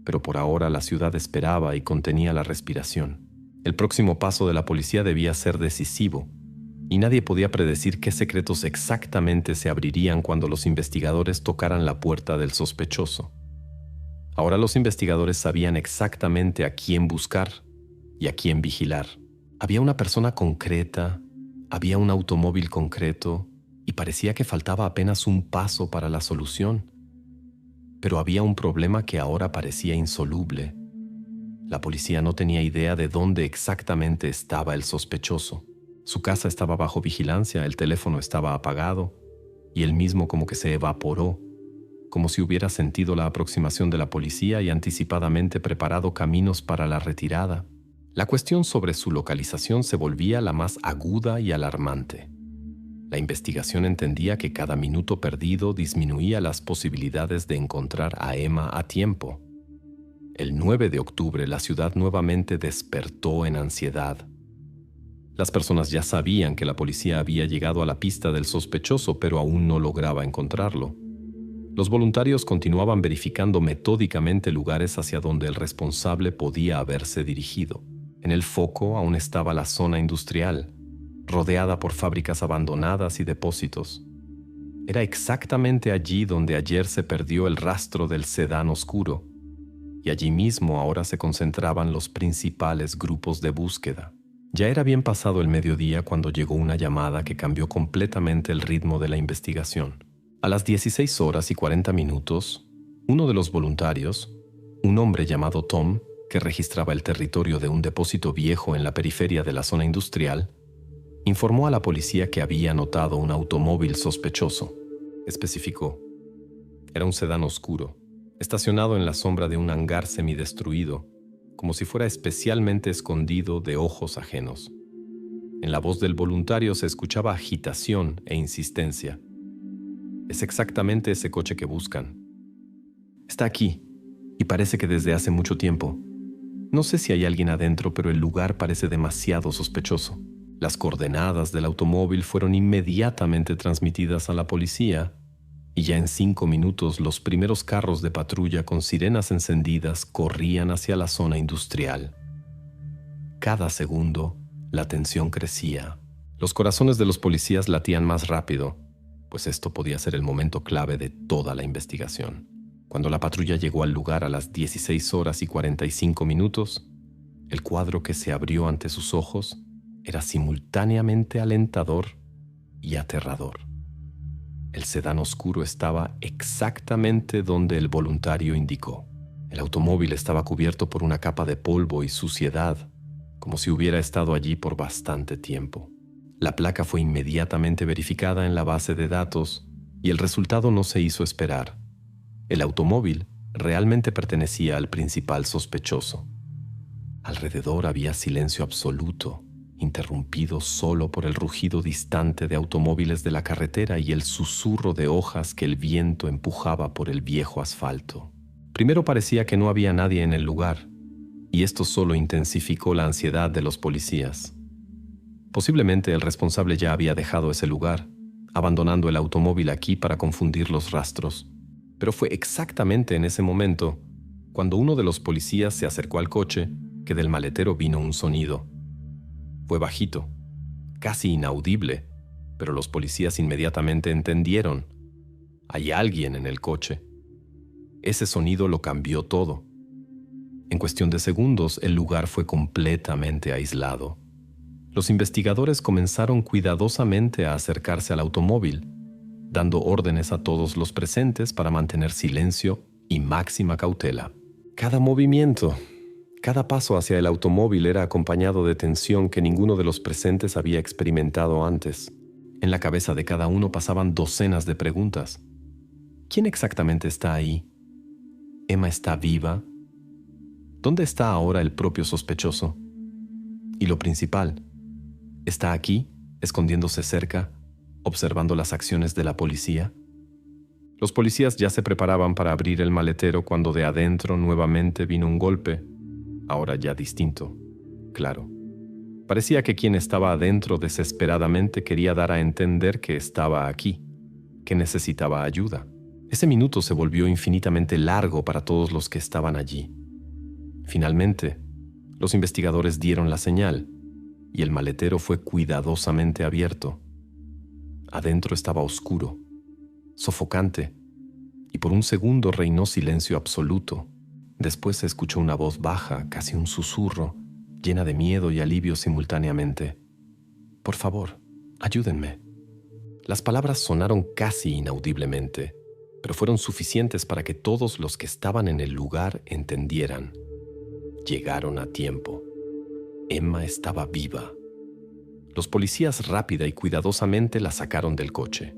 Pero por ahora la ciudad esperaba y contenía la respiración. El próximo paso de la policía debía ser decisivo, y nadie podía predecir qué secretos exactamente se abrirían cuando los investigadores tocaran la puerta del sospechoso. Ahora los investigadores sabían exactamente a quién buscar y a quién vigilar. Había una persona concreta, había un automóvil concreto, y parecía que faltaba apenas un paso para la solución. Pero había un problema que ahora parecía insoluble. La policía no tenía idea de dónde exactamente estaba el sospechoso. Su casa estaba bajo vigilancia, el teléfono estaba apagado, y él mismo como que se evaporó, como si hubiera sentido la aproximación de la policía y anticipadamente preparado caminos para la retirada. La cuestión sobre su localización se volvía la más aguda y alarmante. La investigación entendía que cada minuto perdido disminuía las posibilidades de encontrar a Emma a tiempo. El 9 de octubre la ciudad nuevamente despertó en ansiedad. Las personas ya sabían que la policía había llegado a la pista del sospechoso, pero aún no lograba encontrarlo. Los voluntarios continuaban verificando metódicamente lugares hacia donde el responsable podía haberse dirigido. En el foco aún estaba la zona industrial, rodeada por fábricas abandonadas y depósitos. Era exactamente allí donde ayer se perdió el rastro del sedán oscuro, y allí mismo ahora se concentraban los principales grupos de búsqueda. Ya era bien pasado el mediodía cuando llegó una llamada que cambió completamente el ritmo de la investigación. A las 16:40, uno de los voluntarios, un hombre llamado Tom, que registraba el territorio de un depósito viejo en la periferia de la zona industrial, informó a la policía que había notado un automóvil sospechoso. Especificó: era un sedán oscuro, estacionado en la sombra de un hangar semidestruido, como si fuera especialmente escondido de ojos ajenos. En la voz del voluntario se escuchaba agitación e insistencia. Es exactamente ese coche que buscan. Está aquí, y parece que desde hace mucho tiempo. No sé si hay alguien adentro, pero el lugar parece demasiado sospechoso. Las coordenadas del automóvil fueron inmediatamente transmitidas a la policía, y ya en 5 minutos los primeros carros de patrulla con sirenas encendidas corrían hacia la zona industrial. Cada segundo, la tensión crecía. Los corazones de los policías latían más rápido, pues esto podía ser el momento clave de toda la investigación. Cuando la patrulla llegó al lugar a las 16 horas y 45 minutos, el cuadro que se abrió ante sus ojos era simultáneamente alentador y aterrador. El sedán oscuro estaba exactamente donde el voluntario indicó. El automóvil estaba cubierto por una capa de polvo y suciedad, como si hubiera estado allí por bastante tiempo. La placa fue inmediatamente verificada en la base de datos y el resultado no se hizo esperar. El automóvil realmente pertenecía al principal sospechoso. Alrededor había silencio absoluto, interrumpido solo por el rugido distante de automóviles de la carretera y el susurro de hojas que el viento empujaba por el viejo asfalto. Primero parecía que no había nadie en el lugar, y esto solo intensificó la ansiedad de los policías. Posiblemente el responsable ya había dejado ese lugar, abandonando el automóvil aquí para confundir los rastros. Pero fue exactamente en ese momento, cuando uno de los policías se acercó al coche, que del maletero vino un sonido. Fue bajito, casi inaudible, pero los policías inmediatamente entendieron. Hay alguien en el coche. Ese sonido lo cambió todo. En cuestión de segundos, el lugar fue completamente aislado. Los investigadores comenzaron cuidadosamente a acercarse al automóvil, dando órdenes a todos los presentes para mantener silencio y máxima cautela. Cada movimiento, cada paso hacia el automóvil era acompañado de tensión que ninguno de los presentes había experimentado antes. En la cabeza de cada uno pasaban docenas de preguntas. ¿Quién exactamente está ahí? ¿Emma está viva? ¿Dónde está ahora el propio sospechoso? Y lo principal, ¿está aquí, escondiéndose cerca, observando las acciones de la policía? Los policías ya se preparaban para abrir el maletero cuando de adentro nuevamente vino un golpe, ahora ya distinto, claro. Parecía que quien estaba adentro desesperadamente quería dar a entender que estaba aquí, que necesitaba ayuda. Ese minuto se volvió infinitamente largo para todos los que estaban allí. Finalmente, los investigadores dieron la señal y el maletero fue cuidadosamente abierto. Adentro estaba oscuro, sofocante, y por un segundo reinó silencio absoluto. Después se escuchó una voz baja, casi un susurro, llena de miedo y alivio simultáneamente. «Por favor, ayúdenme». Las palabras sonaron casi inaudiblemente, pero fueron suficientes para que todos los que estaban en el lugar entendieran. Llegaron a tiempo. Emma estaba viva. Los policías rápida y cuidadosamente la sacaron del coche.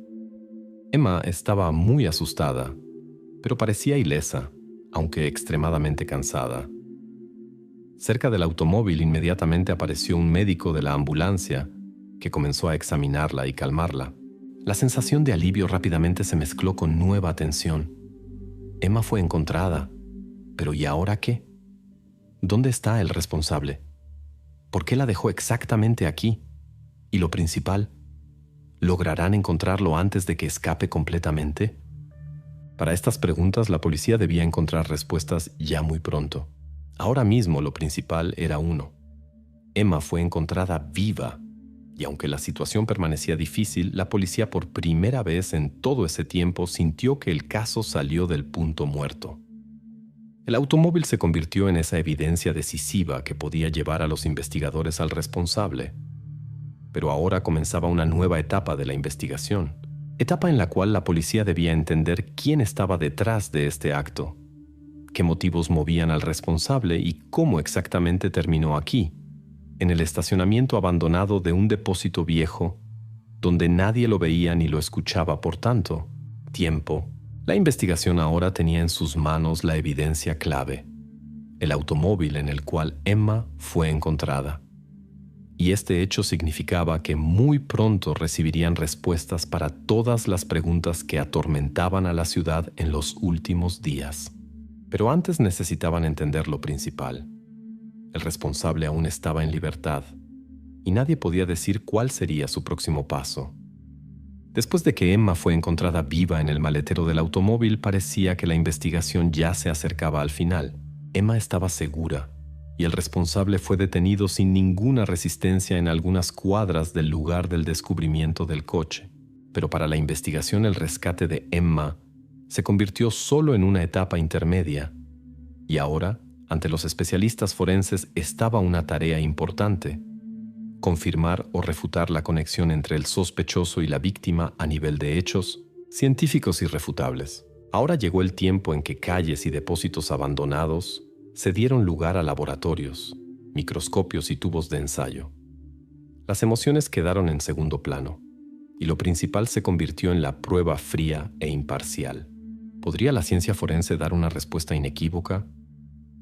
Emma estaba muy asustada, pero parecía ilesa, aunque extremadamente cansada. Cerca del automóvil inmediatamente apareció un médico de la ambulancia que comenzó a examinarla y calmarla. La sensación de alivio rápidamente se mezcló con nueva tensión. Emma fue encontrada, pero ¿y ahora qué? ¿Dónde está el responsable? ¿Por qué la dejó exactamente aquí? Y lo principal, ¿lograrán encontrarlo antes de que escape completamente? Para estas preguntas, la policía debía encontrar respuestas ya muy pronto. Ahora mismo lo principal era uno. Emma fue encontrada viva, y aunque la situación permanecía difícil, la policía por primera vez en todo ese tiempo sintió que el caso salió del punto muerto. El automóvil se convirtió en esa evidencia decisiva que podía llevar a los investigadores al responsable. Pero ahora comenzaba una nueva etapa de la investigación, etapa en la cual la policía debía entender quién estaba detrás de este acto, qué motivos movían al responsable y cómo exactamente terminó aquí, en el estacionamiento abandonado de un depósito viejo, donde nadie lo veía ni lo escuchaba, por tanto, tiempo. La investigación ahora tenía en sus manos la evidencia clave, el automóvil en el cual Emma fue encontrada. Y este hecho significaba que muy pronto recibirían respuestas para todas las preguntas que atormentaban a la ciudad en los últimos días. Pero antes necesitaban entender lo principal. El responsable aún estaba en libertad, y nadie podía decir cuál sería su próximo paso. Después de que Emma fue encontrada viva en el maletero del automóvil, parecía que la investigación ya se acercaba al final. Emma estaba segura, y el responsable fue detenido sin ninguna resistencia en algunas cuadras del lugar del descubrimiento del coche. Pero para la investigación, el rescate de Emma se convirtió solo en una etapa intermedia, y ahora, ante los especialistas forenses, estaba una tarea importante: confirmar o refutar la conexión entre el sospechoso y la víctima a nivel de hechos científicos irrefutables. Ahora llegó el tiempo en que calles y depósitos abandonados se dieron lugar a laboratorios, microscopios y tubos de ensayo. Las emociones quedaron en segundo plano, y lo principal se convirtió en la prueba fría e imparcial. ¿Podría la ciencia forense dar una respuesta inequívoca?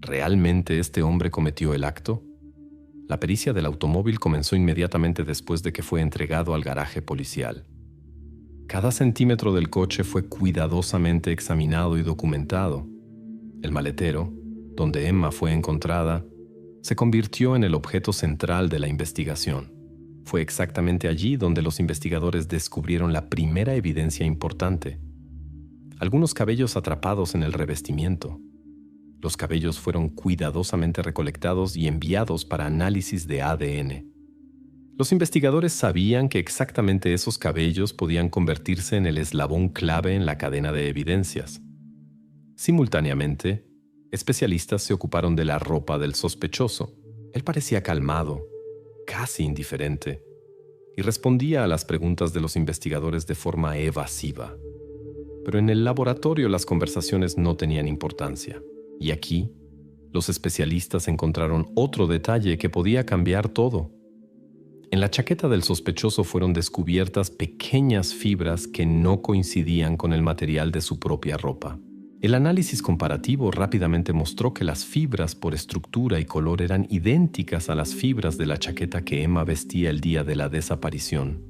¿Realmente este hombre cometió el acto? La pericia del automóvil comenzó inmediatamente después de que fue entregado al garaje policial. Cada centímetro del coche fue cuidadosamente examinado y documentado. El maletero, donde Emma fue encontrada, se convirtió en el objeto central de la investigación. Fue exactamente allí donde los investigadores descubrieron la primera evidencia importante: algunos cabellos atrapados en el revestimiento. Los cabellos fueron cuidadosamente recolectados y enviados para análisis de ADN. Los investigadores sabían que exactamente esos cabellos podían convertirse en el eslabón clave en la cadena de evidencias. Simultáneamente, especialistas se ocuparon de la ropa del sospechoso. Él parecía calmado, casi indiferente, y respondía a las preguntas de los investigadores de forma evasiva. Pero en el laboratorio las conversaciones no tenían importancia. Y aquí, los especialistas encontraron otro detalle que podía cambiar todo. En la chaqueta del sospechoso fueron descubiertas pequeñas fibras que no coincidían con el material de su propia ropa. El análisis comparativo rápidamente mostró que las fibras por estructura y color eran idénticas a las fibras de la chaqueta que Emma vestía el día de la desaparición.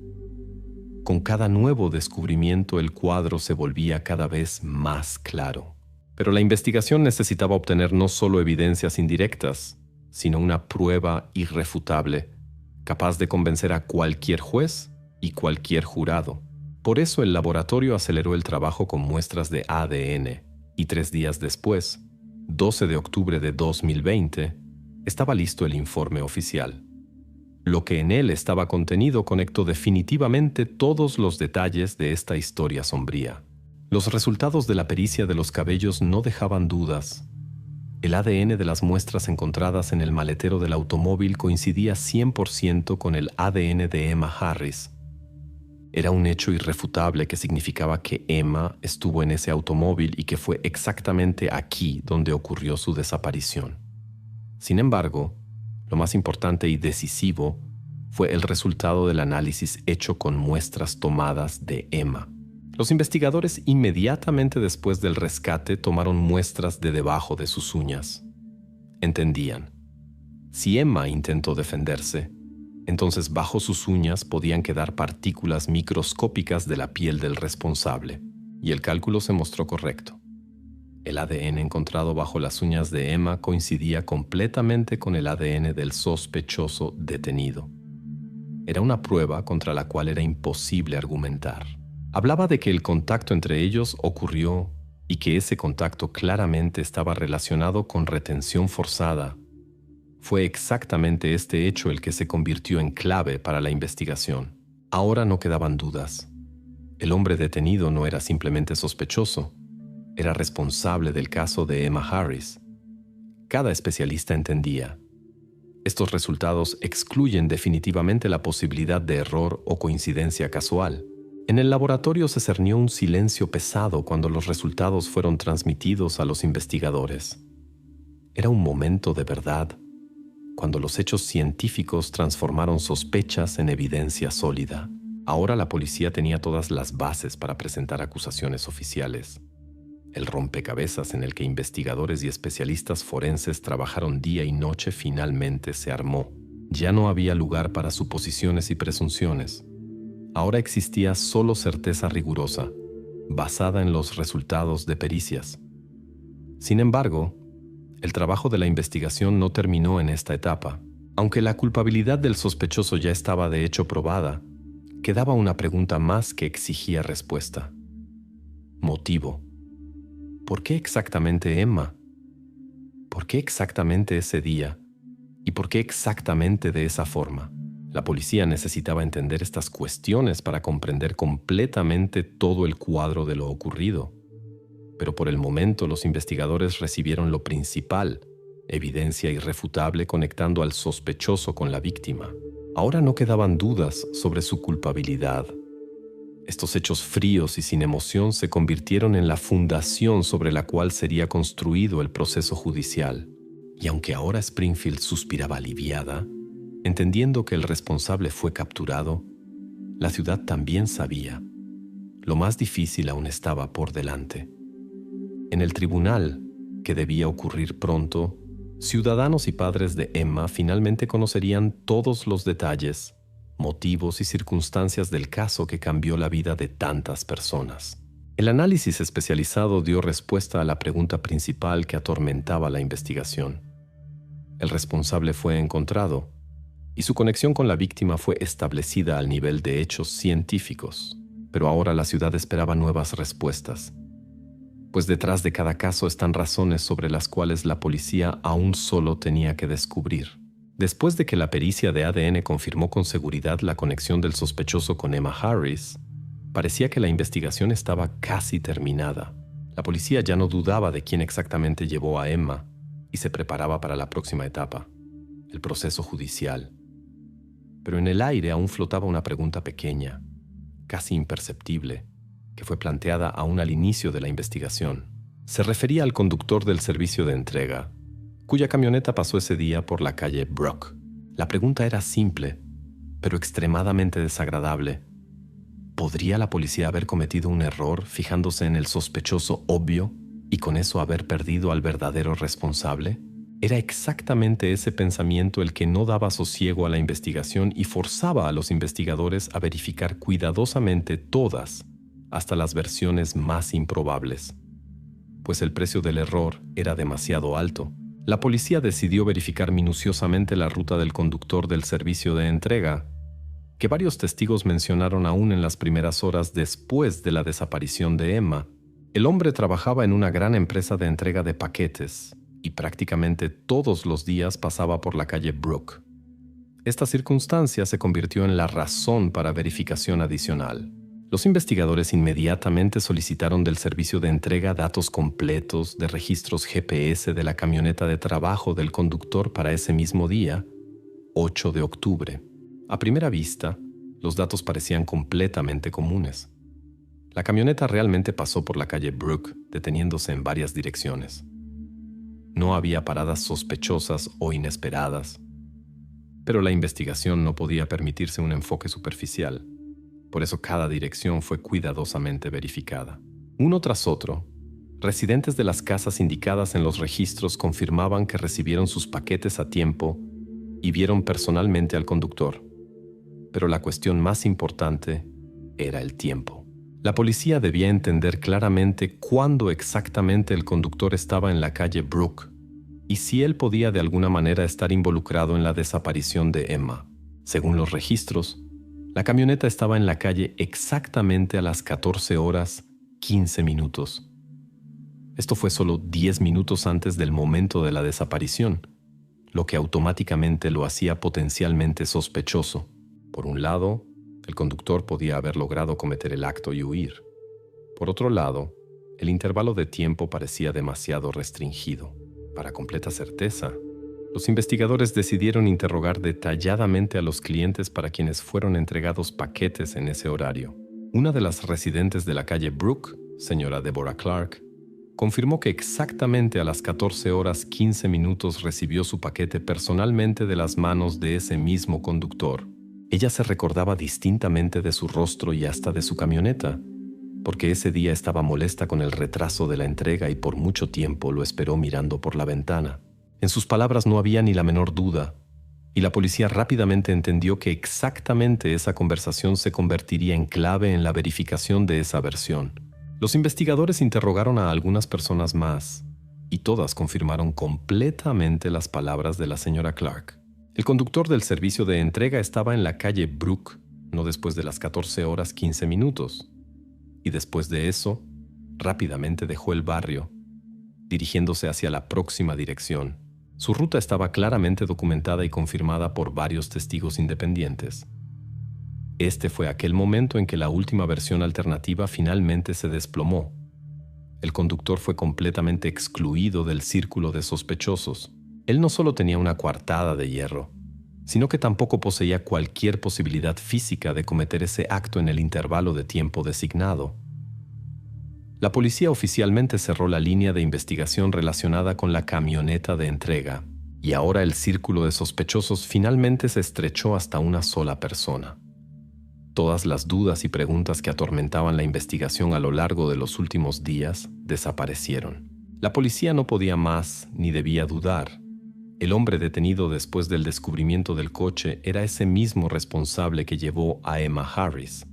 Con cada nuevo descubrimiento, el cuadro se volvía cada vez más claro. Pero la investigación necesitaba obtener no solo evidencias indirectas, sino una prueba irrefutable, capaz de convencer a cualquier juez y cualquier jurado. Por eso el laboratorio aceleró el trabajo con muestras de ADN, y 3 días después, 12 de octubre de 2020, estaba listo el informe oficial. Lo que en él estaba contenido conectó definitivamente todos los detalles de esta historia sombría. Los resultados de la pericia de los cabellos no dejaban dudas. El ADN de las muestras encontradas en el maletero del automóvil coincidía 100% con el ADN de Emma Harris. Era un hecho irrefutable que significaba que Emma estuvo en ese automóvil y que fue exactamente aquí donde ocurrió su desaparición. Sin embargo, lo más importante y decisivo fue el resultado del análisis hecho con muestras tomadas de Emma. Los investigadores inmediatamente después del rescate tomaron muestras de debajo de sus uñas. Entendían: si Emma intentó defenderse, entonces bajo sus uñas podían quedar partículas microscópicas de la piel del responsable, y el cálculo se mostró correcto. El ADN encontrado bajo las uñas de Emma coincidía completamente con el ADN del sospechoso detenido. Era una prueba contra la cual era imposible argumentar. Hablaba de que el contacto entre ellos ocurrió y que ese contacto claramente estaba relacionado con retención forzada. Fue exactamente este hecho el que se convirtió en clave para la investigación. Ahora no quedaban dudas. El hombre detenido no era simplemente sospechoso, era responsable del caso de Emma Harris. Cada especialista entendía: estos resultados excluyen definitivamente la posibilidad de error o coincidencia casual. En el laboratorio se cernió un silencio pesado cuando los resultados fueron transmitidos a los investigadores. Era un momento de verdad, cuando los hechos científicos transformaron sospechas en evidencia sólida. Ahora la policía tenía todas las bases para presentar acusaciones oficiales. El rompecabezas en el que investigadores y especialistas forenses trabajaron día y noche finalmente se armó. Ya no había lugar para suposiciones y presunciones. Ahora existía solo certeza rigurosa, basada en los resultados de pericias. Sin embargo, el trabajo de la investigación no terminó en esta etapa. Aunque la culpabilidad del sospechoso ya estaba de hecho probada, quedaba una pregunta más que exigía respuesta. Motivo. ¿Por qué exactamente Emma? ¿Por qué exactamente ese día? ¿Y por qué exactamente de esa forma? La policía necesitaba entender estas cuestiones para comprender completamente todo el cuadro de lo ocurrido. Pero por el momento los investigadores recibieron lo principal, evidencia irrefutable conectando al sospechoso con la víctima. Ahora no quedaban dudas sobre su culpabilidad. Estos hechos fríos y sin emoción se convirtieron en la fundación sobre la cual sería construido el proceso judicial. Y aunque ahora Springfield suspiraba aliviada, entendiendo que el responsable fue capturado, la ciudad también sabía. Lo más difícil aún estaba por delante. En el tribunal, que debía ocurrir pronto, ciudadanos y padres de Emma finalmente conocerían todos los detalles, motivos y circunstancias del caso que cambió la vida de tantas personas. El análisis especializado dio respuesta a la pregunta principal que atormentaba la investigación. El responsable fue encontrado, y su conexión con la víctima fue establecida al nivel de hechos científicos. Pero ahora la ciudad esperaba nuevas respuestas, pues detrás de cada caso están razones sobre las cuales la policía aún solo tenía que descubrir. Después de que la pericia de ADN confirmó con seguridad la conexión del sospechoso con Emma Harris, parecía que la investigación estaba casi terminada. La policía ya no dudaba de quién exactamente llevó a Emma y se preparaba para la próxima etapa, el proceso judicial. Pero en el aire aún flotaba una pregunta pequeña, casi imperceptible, que fue planteada aún al inicio de la investigación. Se refería al conductor del servicio de entrega, cuya camioneta pasó ese día por la calle Brook. La pregunta era simple, pero extremadamente desagradable. ¿Podría la policía haber cometido un error fijándose en el sospechoso obvio y con eso haber perdido al verdadero responsable? Era exactamente ese pensamiento el que no daba sosiego a la investigación y forzaba a los investigadores a verificar cuidadosamente todas, hasta las versiones más improbables. Pues el precio del error era demasiado alto. La policía decidió verificar minuciosamente la ruta del conductor del servicio de entrega, que varios testigos mencionaron aún en las primeras horas después de la desaparición de Emma. El hombre trabajaba en una gran empresa de entrega de paquetes y prácticamente todos los días pasaba por la calle Brook. Esta circunstancia se convirtió en la razón para verificación adicional. Los investigadores inmediatamente solicitaron del servicio de entrega datos completos de registros GPS de la camioneta de trabajo del conductor para ese mismo día, 8 de octubre. A primera vista, los datos parecían completamente comunes. La camioneta realmente pasó por la calle Brook, deteniéndose en varias direcciones. No había paradas sospechosas o inesperadas, pero la investigación no podía permitirse un enfoque superficial. Por eso cada dirección fue cuidadosamente verificada. Uno tras otro, residentes de las casas indicadas en los registros confirmaban que recibieron sus paquetes a tiempo y vieron personalmente al conductor. Pero la cuestión más importante era el tiempo. La policía debía entender claramente cuándo exactamente el conductor estaba en la calle Brook y si él podía de alguna manera estar involucrado en la desaparición de Emma. Según los registros, la camioneta estaba en la calle exactamente a las 14 horas 15 minutos. Esto fue solo 10 minutos antes del momento de la desaparición, lo que automáticamente lo hacía potencialmente sospechoso. Por un lado, el conductor podía haber logrado cometer el acto y huir. Por otro lado, el intervalo de tiempo parecía demasiado restringido. Para completa certeza, los investigadores decidieron interrogar detalladamente a los clientes para quienes fueron entregados paquetes en ese horario. Una de las residentes de la calle Brook, señora Deborah Clark, confirmó que exactamente a las 14 horas 15 minutos recibió su paquete personalmente de las manos de ese mismo conductor. Ella se recordaba distintamente de su rostro y hasta de su camioneta, porque ese día estaba molesta con el retraso de la entrega y por mucho tiempo lo esperó mirando por la ventana. En sus palabras no había ni la menor duda, y la policía rápidamente entendió que exactamente esa conversación se convertiría en clave en la verificación de esa versión. Los investigadores interrogaron a algunas personas más, y todas confirmaron completamente las palabras de la señora Clark. El conductor del servicio de entrega estaba en la calle Brook, no después de las 14 horas 15 minutos, y después de eso, rápidamente dejó el barrio, dirigiéndose hacia la próxima dirección. Su ruta estaba claramente documentada y confirmada por varios testigos independientes. Este fue aquel momento en que la última versión alternativa finalmente se desplomó. el conductor fue completamente excluido del círculo de sospechosos. Él no solo tenía una coartada de hierro, sino que tampoco poseía cualquier posibilidad física de cometer ese acto en el intervalo de tiempo designado. La policía oficialmente cerró la línea de investigación relacionada con la camioneta de entrega, y ahora el círculo de sospechosos finalmente se estrechó hasta una sola persona. Todas las dudas y preguntas que atormentaban la investigación a lo largo de los últimos días desaparecieron. La policía no podía más ni debía dudar. El hombre detenido después del descubrimiento del coche era ese mismo responsable que llevó a Emma Harris.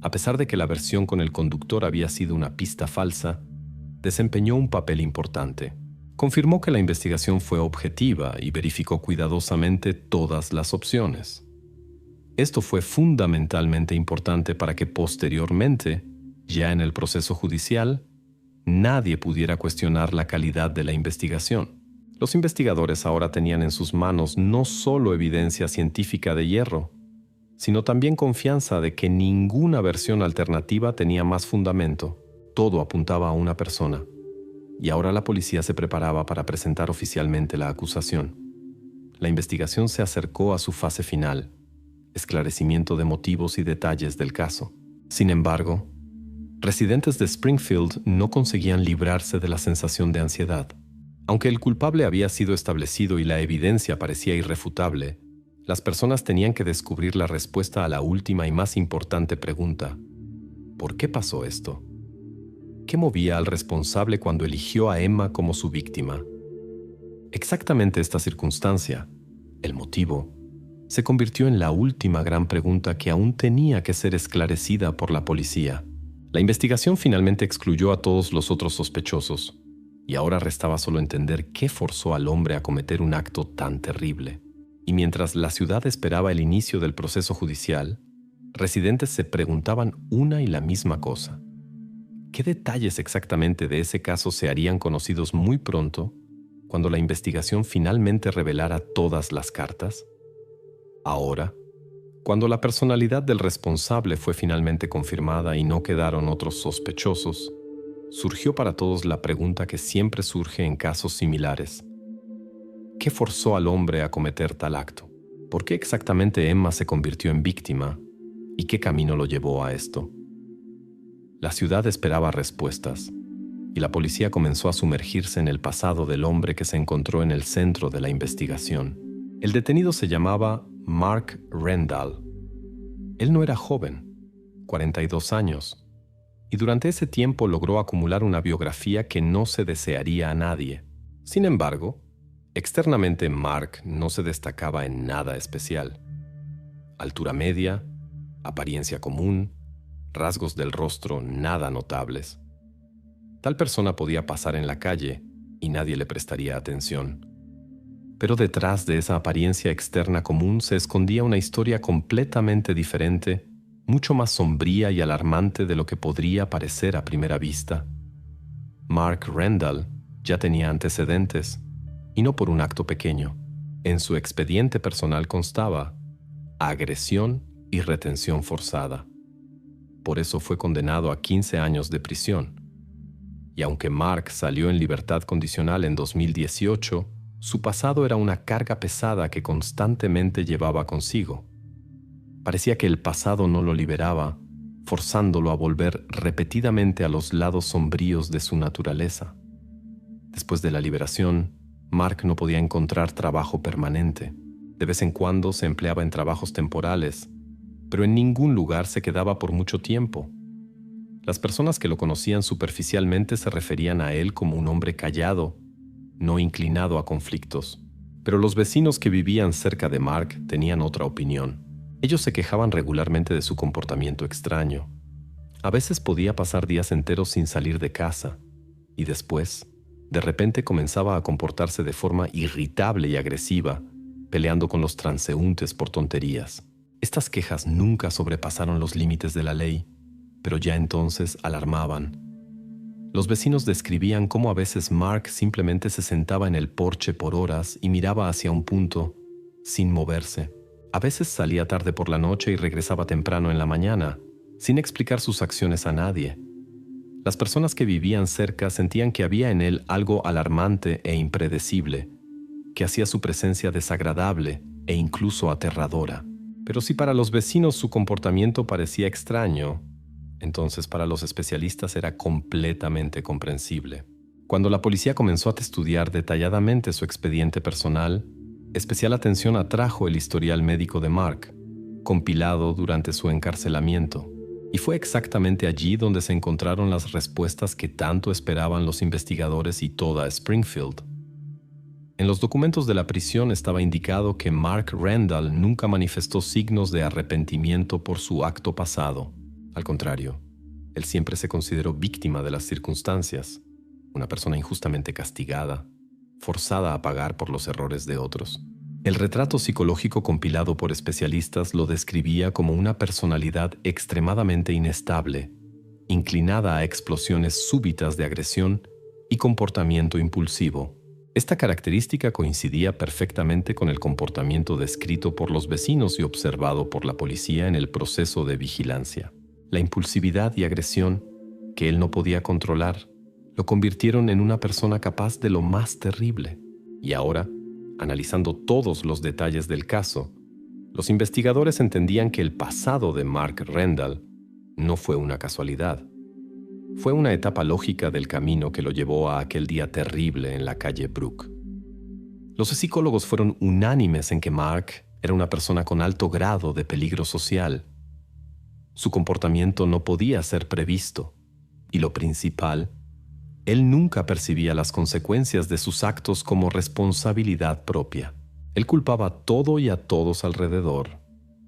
A pesar de que la versión con el conductor había sido una pista falsa, desempeñó un papel importante. Confirmó que la investigación fue objetiva y verificó cuidadosamente todas las opciones. Esto fue fundamentalmente importante para que posteriormente, ya en el proceso judicial, nadie pudiera cuestionar la calidad de la investigación. Los investigadores ahora tenían en sus manos no solo evidencia científica de hierro, sino también confianza de que ninguna versión alternativa tenía más fundamento. Todo apuntaba a una persona, y ahora la policía se preparaba para presentar oficialmente la acusación. La investigación se acercó a su fase final, esclarecimiento de motivos y detalles del caso. Sin embargo, residentes de Springfield no conseguían librarse de la sensación de ansiedad. Aunque el culpable había sido establecido y la evidencia parecía irrefutable, las personas tenían que descubrir la respuesta a la última y más importante pregunta: ¿por qué pasó esto? ¿Qué movía al responsable cuando eligió a Emma como su víctima? Exactamente esta circunstancia, el motivo, se convirtió en la última gran pregunta que aún tenía que ser esclarecida por la policía. La investigación finalmente excluyó a todos los otros sospechosos, y ahora restaba solo entender qué forzó al hombre a cometer un acto tan terrible. Y mientras la ciudad esperaba el inicio del proceso judicial, residentes se preguntaban una y la misma cosa. ¿Qué detalles exactamente de ese caso se harían conocidos muy pronto, cuando la investigación finalmente revelara todas las cartas? Ahora, cuando la personalidad del responsable fue finalmente confirmada y no quedaron otros sospechosos, surgió para todos la pregunta que siempre surge en casos similares. ¿Qué forzó al hombre a cometer tal acto? ¿Por qué exactamente Emma se convirtió en víctima? ¿Y qué camino lo llevó a esto? La ciudad esperaba respuestas, y la policía comenzó a sumergirse en el pasado del hombre que se encontró en el centro de la investigación. El detenido se llamaba Mark Rendall. Él no era joven, 42 años, y durante ese tiempo logró acumular una biografía que no se desearía a nadie. Sin embargo, externamente Mark no se destacaba en nada especial. Altura media, apariencia común, rasgos del rostro nada notables. Tal persona podía pasar en la calle y nadie le prestaría atención. Pero detrás de esa apariencia externa común se escondía una historia completamente diferente, mucho más sombría y alarmante de lo que podría parecer a primera vista. Mark Rendall ya tenía antecedentes, y no por un acto pequeño. En su expediente personal constaba agresión y retención forzada. Por eso fue condenado a 15 años de prisión. Y aunque Mark salió en libertad condicional en 2018, su pasado era una carga pesada que constantemente llevaba consigo. Parecía que el pasado no lo liberaba, forzándolo a volver repetidamente a los lados sombríos de su naturaleza. Después de la liberación, Mark no podía encontrar trabajo permanente. De vez en cuando se empleaba en trabajos temporales, pero en ningún lugar se quedaba por mucho tiempo. Las personas que lo conocían superficialmente se referían a él como un hombre callado, no inclinado a conflictos. Pero los vecinos que vivían cerca de Mark tenían otra opinión. Ellos se quejaban regularmente de su comportamiento extraño. A veces podía pasar días enteros sin salir de casa, y después, de repente comenzaba a comportarse de forma irritable y agresiva, peleando con los transeúntes por tonterías. Estas quejas nunca sobrepasaron los límites de la ley, pero ya entonces alarmaban. Los vecinos describían cómo a veces Mark simplemente se sentaba en el porche por horas y miraba hacia un punto, sin moverse. A veces salía tarde por la noche y regresaba temprano en la mañana, sin explicar sus acciones a nadie. Las personas que vivían cerca sentían que había en él algo alarmante e impredecible, que hacía su presencia desagradable e incluso aterradora. Pero si para los vecinos su comportamiento parecía extraño, entonces para los especialistas era completamente comprensible. Cuando la policía comenzó a estudiar detalladamente su expediente personal, especial atención atrajo el historial médico de Mark, compilado durante su encarcelamiento. Y fue exactamente allí donde se encontraron las respuestas que tanto esperaban los investigadores y toda Springfield. En los documentos de la prisión estaba indicado que Mark Randall nunca manifestó signos de arrepentimiento por su acto pasado. Al contrario, él siempre se consideró víctima de las circunstancias, una persona injustamente castigada, forzada a pagar por los errores de otros. El retrato psicológico compilado por especialistas lo describía como una personalidad extremadamente inestable, inclinada a explosiones súbitas de agresión y comportamiento impulsivo. Esta característica coincidía perfectamente con el comportamiento descrito por los vecinos y observado por la policía en el proceso de vigilancia. La impulsividad y agresión, que él no podía controlar, lo convirtieron en una persona capaz de lo más terrible. Y ahora, analizando todos los detalles del caso, los investigadores entendían que el pasado de Mark Randall no fue una casualidad. Fue una etapa lógica del camino que lo llevó a aquel día terrible en la calle Brook. Los psicólogos fueron unánimes en que Mark era una persona con alto grado de peligro social. Su comportamiento no podía ser previsto, y lo principal, él nunca percibía las consecuencias de sus actos como responsabilidad propia. Él culpaba todo y a todos alrededor,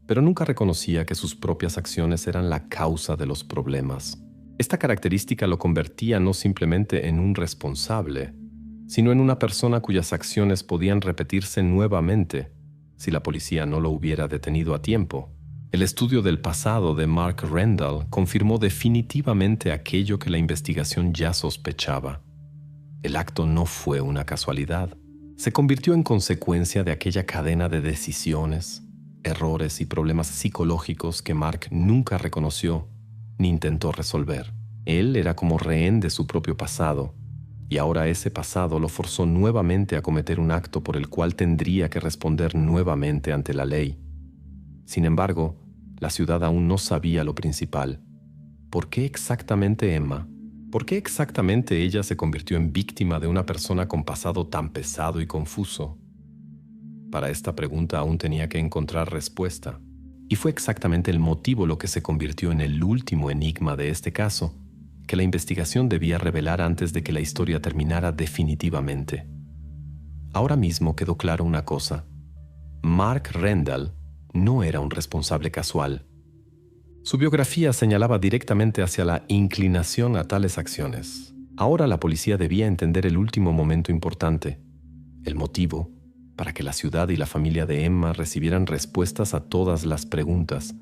pero nunca reconocía que sus propias acciones eran la causa de los problemas. Esta característica lo convertía no simplemente en un responsable, sino en una persona cuyas acciones podían repetirse nuevamente si la policía no lo hubiera detenido a tiempo. El estudio del pasado de Mark Randall confirmó definitivamente aquello que la investigación ya sospechaba. El acto no fue una casualidad. Se convirtió en consecuencia de aquella cadena de decisiones, errores y problemas psicológicos que Mark nunca reconoció ni intentó resolver. Él era como rehén de su propio pasado, y ahora ese pasado lo forzó nuevamente a cometer un acto por el cual tendría que responder nuevamente ante la ley. Sin embargo, la ciudad aún no sabía lo principal. ¿Por qué exactamente Emma? ¿Por qué exactamente ella se convirtió en víctima de una persona con pasado tan pesado y confuso? Para esta pregunta aún tenía que encontrar respuesta. Y fue exactamente el motivo lo que se convirtió en el último enigma de este caso, que la investigación debía revelar antes de que la historia terminara definitivamente. Ahora mismo quedó claro una cosa. Mark Randall no era un responsable casual. Su biografía señalaba directamente hacia la inclinación a tales acciones. Ahora la policía debía entender el último momento importante, el motivo para que la ciudad y la familia de Emma recibieran respuestas a todas las preguntas,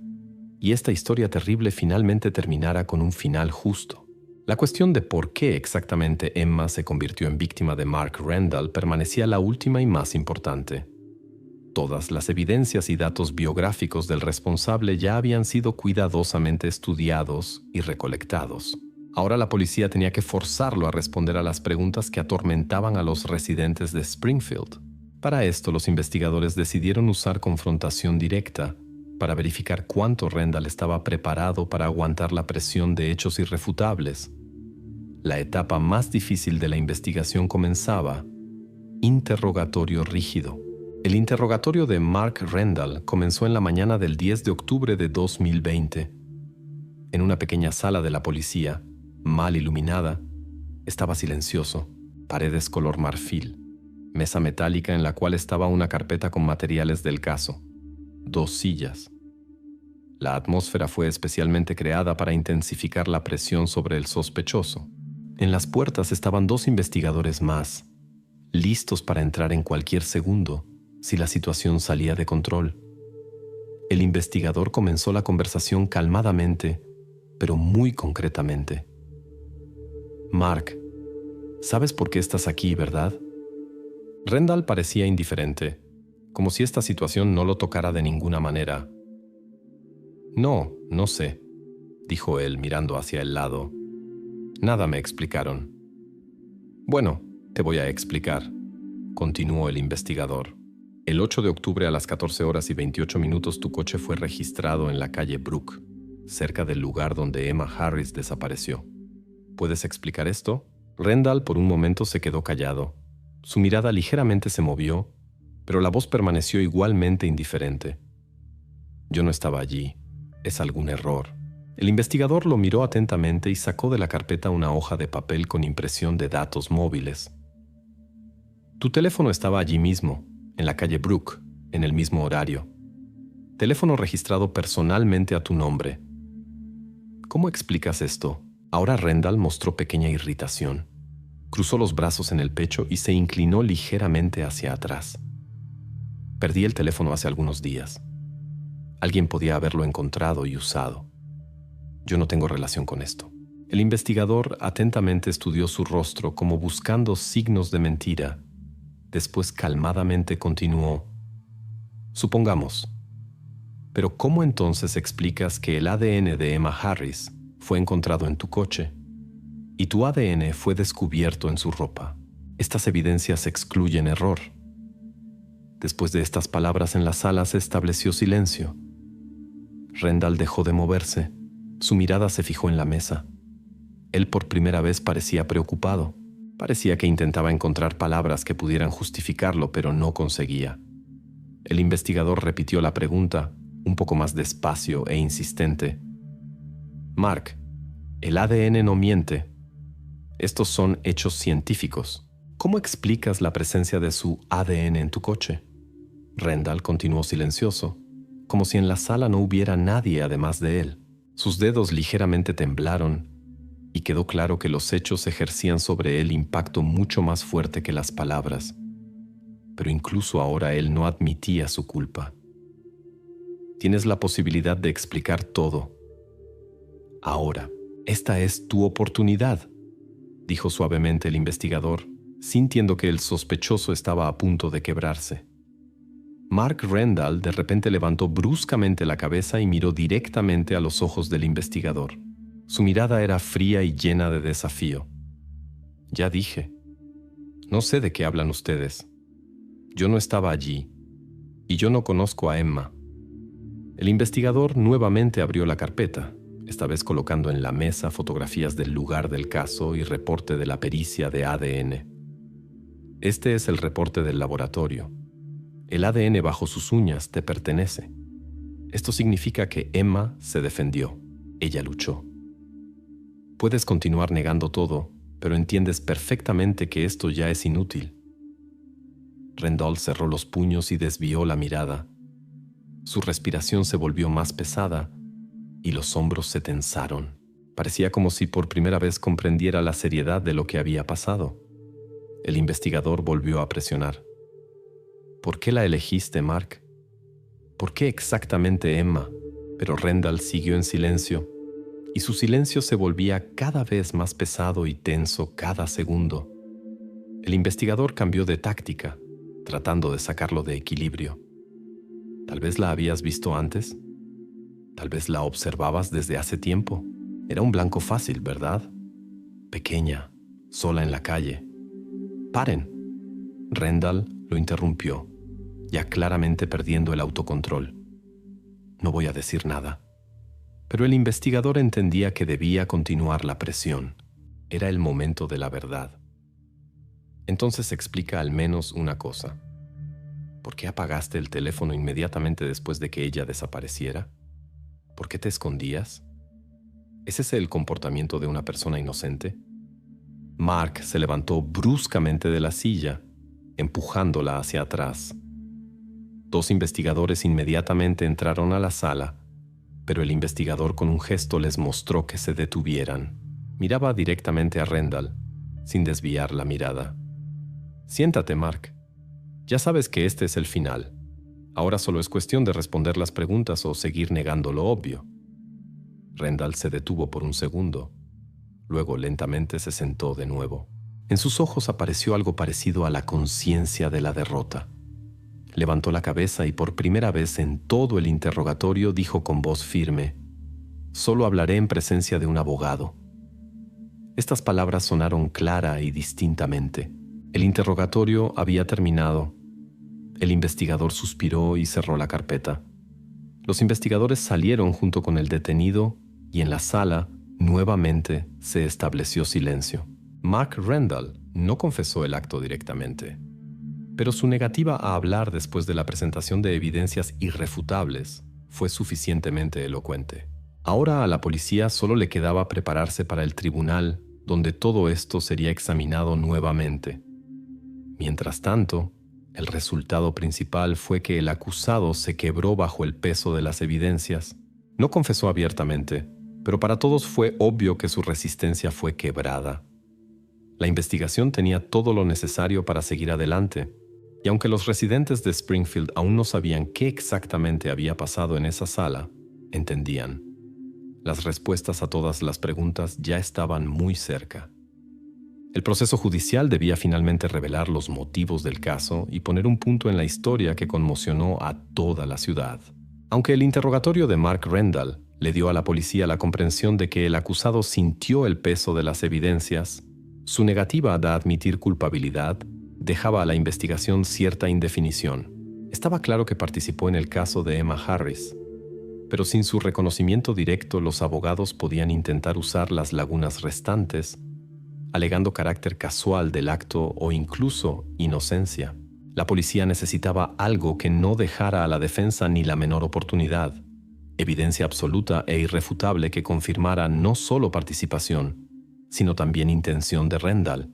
y esta historia terrible finalmente terminara con un final justo. La cuestión de por qué exactamente Emma se convirtió en víctima de Mark Randall permanecía la última y más importante. Todas las evidencias y datos biográficos del responsable ya habían sido cuidadosamente estudiados y recolectados. Ahora la policía tenía que forzarlo a responder a las preguntas que atormentaban a los residentes de Springfield. Para esto, los investigadores decidieron usar confrontación directa para verificar cuánto Randall estaba preparado para aguantar la presión de hechos irrefutables. La etapa más difícil de la investigación comenzaba. Interrogatorio rígido. El interrogatorio de Mark Randall comenzó en la mañana del 10 de octubre de 2020. En una pequeña sala de la policía, mal iluminada, estaba silencioso, paredes color marfil, mesa metálica en la cual estaba una carpeta con materiales del caso, 2 sillas. La atmósfera fue especialmente creada para intensificar la presión sobre el sospechoso. En las puertas estaban 2 investigadores más, listos para entrar en cualquier segundo si la situación salía de control. El investigador comenzó la conversación calmadamente, pero muy concretamente. Mark, ¿sabes por qué estás aquí, verdad? Randall parecía indiferente, como si esta situación no lo tocara de ninguna manera. No sé, dijo él mirando hacia el lado. Nada me explicaron. Bueno, te voy a explicar, continuó el investigador. El 8 de octubre a las 14 horas y 28 minutos tu coche fue registrado en la calle Brook, cerca del lugar donde Emma Harris desapareció. ¿Puedes explicar esto? Rendell por un momento se quedó callado. Su mirada ligeramente se movió, pero la voz permaneció igualmente indiferente. Yo no estaba allí. Es algún error. El investigador lo miró atentamente y sacó de la carpeta una hoja de papel con impresión de datos móviles. Tu teléfono estaba allí mismo, en la calle Brook, en el mismo horario. Teléfono registrado personalmente a tu nombre. ¿Cómo explicas esto? Ahora Rendell mostró pequeña irritación. Cruzó los brazos en el pecho y se inclinó ligeramente hacia atrás. Perdí el teléfono hace algunos días. Alguien podía haberlo encontrado y usado. Yo no tengo relación con esto. El investigador atentamente estudió su rostro como buscando signos de mentira. Después calmadamente continuó. Supongamos. Pero ¿cómo entonces explicas que el ADN de Emma Harris fue encontrado en tu coche y tu ADN fue descubierto en su ropa? Estas evidencias excluyen error. Después de estas palabras en la sala se estableció silencio. Rendell dejó de moverse. Su mirada se fijó en la mesa. Él por primera vez parecía preocupado. Parecía que intentaba encontrar palabras que pudieran justificarlo, pero no conseguía. El investigador repitió la pregunta, un poco más despacio e insistente. Mark, el ADN no miente. Estos son hechos científicos. ¿Cómo explicas la presencia de su ADN en tu coche? Rendell continuó silencioso, como si en la sala no hubiera nadie además de él. Sus dedos ligeramente temblaron y quedó claro que los hechos ejercían sobre él impacto mucho más fuerte que las palabras. Pero incluso ahora él no admitía su culpa. Tienes la posibilidad de explicar todo. Ahora, esta es tu oportunidad, dijo suavemente el investigador, sintiendo que el sospechoso estaba a punto de quebrarse. Mark Rendell de repente levantó bruscamente la cabeza y miró directamente a los ojos del investigador. Su mirada era fría y llena de desafío. Ya dije. No sé de qué hablan ustedes. Yo no estaba allí, y yo no conozco a Emma. El investigador nuevamente abrió la carpeta, esta vez colocando en la mesa fotografías del lugar del caso y reporte de la pericia de ADN. Este es el reporte del laboratorio. El ADN bajo sus uñas te pertenece. Esto significa que Emma se defendió. Ella luchó. Puedes continuar negando todo, pero entiendes perfectamente que esto ya es inútil. Rendell cerró los puños y desvió la mirada. Su respiración se volvió más pesada y los hombros se tensaron. Parecía como si por primera vez comprendiera la seriedad de lo que había pasado. El investigador volvió a presionar. ¿Por qué la elegiste, Mark? ¿Por qué exactamente Emma? Pero Rendell siguió en silencio, y su silencio se volvía cada vez más pesado y tenso cada segundo. El investigador cambió de táctica, tratando de sacarlo de equilibrio. Tal vez la habías visto antes. Tal vez la observabas desde hace tiempo. Era un blanco fácil, ¿verdad? Pequeña, sola en la calle. ¡Paren! Rendell lo interrumpió, ya claramente perdiendo el autocontrol. No voy a decir nada. Pero el investigador entendía que debía continuar la presión. Era el momento de la verdad. Entonces explica al menos una cosa. ¿Por qué apagaste el teléfono inmediatamente después de que ella desapareciera? ¿Por qué te escondías? ¿Es ese el comportamiento de una persona inocente? Mark se levantó bruscamente de la silla, empujándola hacia atrás. Dos investigadores inmediatamente entraron a la sala, pero el investigador con un gesto les mostró que se detuvieran. Miraba directamente a Rendell, sin desviar la mirada. Siéntate, Mark. Ya sabes que este es el final. Ahora solo es cuestión de responder las preguntas o seguir negando lo obvio. Rendell se detuvo por un segundo. Luego lentamente se sentó de nuevo. En sus ojos apareció algo parecido a la conciencia de la derrota. Levantó la cabeza y por primera vez en todo el interrogatorio dijo con voz firme: «Solo hablaré en presencia de un abogado». Estas palabras sonaron clara y distintamente. El interrogatorio había terminado. El investigador suspiró y cerró la carpeta. Los investigadores salieron junto con el detenido y en la sala nuevamente se estableció silencio. Mark Randall no confesó el acto directamente, pero su negativa a hablar después de la presentación de evidencias irrefutables fue suficientemente elocuente. Ahora a la policía solo le quedaba prepararse para el tribunal, donde todo esto sería examinado nuevamente. Mientras tanto, el resultado principal fue que el acusado se quebró bajo el peso de las evidencias. No confesó abiertamente, pero para todos fue obvio que su resistencia fue quebrada. La investigación tenía todo lo necesario para seguir adelante, y aunque los residentes de Springfield aún no sabían qué exactamente había pasado en esa sala, entendían. Las respuestas a todas las preguntas ya estaban muy cerca. El proceso judicial debía finalmente revelar los motivos del caso y poner un punto en la historia que conmocionó a toda la ciudad. Aunque el interrogatorio de Mark Randall le dio a la policía la comprensión de que el acusado sintió el peso de las evidencias, su negativa a admitir culpabilidad dejaba a la investigación cierta indefinición. Estaba claro que participó en el caso de Emma Harris, pero sin su reconocimiento directo los abogados podían intentar usar las lagunas restantes, alegando carácter casual del acto o incluso inocencia. La policía necesitaba algo que no dejara a la defensa ni la menor oportunidad, evidencia absoluta e irrefutable que confirmara no solo participación, sino también intención de Randall,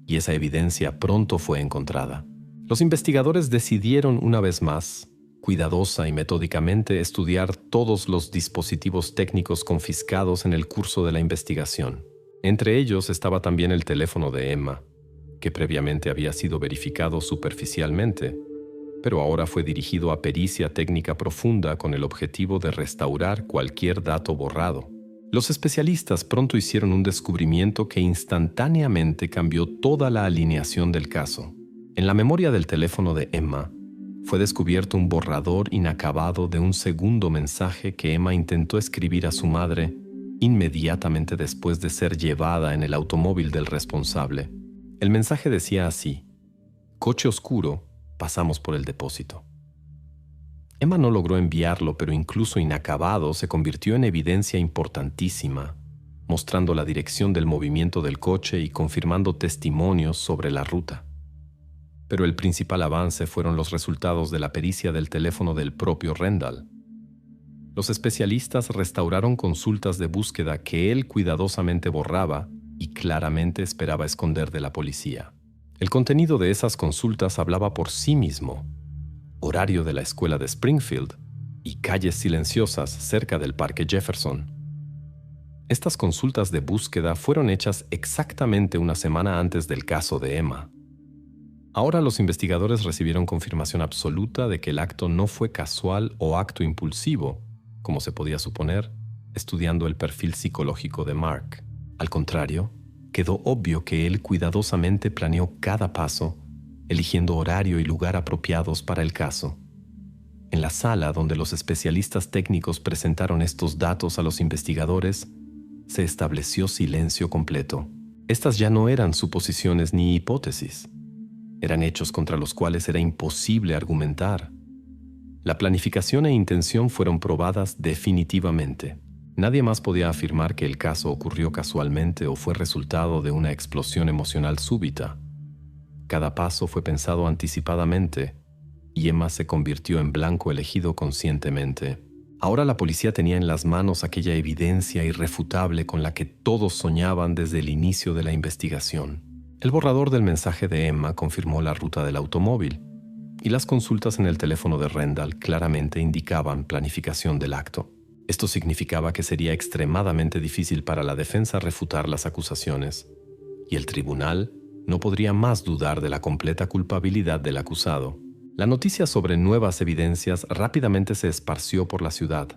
y esa evidencia pronto fue encontrada. Los investigadores decidieron una vez más, cuidadosa y metódicamente, estudiar todos los dispositivos técnicos confiscados en el curso de la investigación. Entre ellos estaba también el teléfono de Emma, que previamente había sido verificado superficialmente, pero ahora fue dirigido a pericia técnica profunda con el objetivo de restaurar cualquier dato borrado. Los especialistas pronto hicieron un descubrimiento que instantáneamente cambió toda la alineación del caso. En la memoria del teléfono de Emma, fue descubierto un borrador inacabado de un segundo mensaje que Emma intentó escribir a su madre inmediatamente después de ser llevada en el automóvil del responsable. El mensaje decía así: «Coche oscuro, pasamos por el depósito». Emma no logró enviarlo, pero incluso inacabado se convirtió en evidencia importantísima, mostrando la dirección del movimiento del coche y confirmando testimonios sobre la ruta. Pero el principal avance fueron los resultados de la pericia del teléfono del propio Randall. Los especialistas restauraron consultas de búsqueda que él cuidadosamente borraba y claramente esperaba esconder de la policía. El contenido de esas consultas hablaba por sí mismo: horario de la escuela de Springfield y calles silenciosas cerca del Parque Jefferson. Estas consultas de búsqueda fueron hechas exactamente una semana antes del caso de Emma. Ahora los investigadores recibieron confirmación absoluta de que el acto no fue casual o acto impulsivo, como se podía suponer, estudiando el perfil psicológico de Mark. Al contrario, quedó obvio que él cuidadosamente planeó cada paso, eligiendo horario y lugar apropiados para el caso. En la sala donde los especialistas técnicos presentaron estos datos a los investigadores, se estableció silencio completo. Estas ya no eran suposiciones ni hipótesis. Eran hechos contra los cuales era imposible argumentar. La planificación e intención fueron probadas definitivamente. Nadie más podía afirmar que el caso ocurrió casualmente o fue resultado de una explosión emocional súbita. Cada paso fue pensado anticipadamente y Emma se convirtió en blanco elegido conscientemente. Ahora la policía tenía en las manos aquella evidencia irrefutable con la que todos soñaban desde el inicio de la investigación. El borrador del mensaje de Emma confirmó la ruta del automóvil, y las consultas en el teléfono de Randall claramente indicaban planificación del acto. Esto significaba que sería extremadamente difícil para la defensa refutar las acusaciones, y el tribunal no podría más dudar de la completa culpabilidad del acusado. La noticia sobre nuevas evidencias rápidamente se esparció por la ciudad,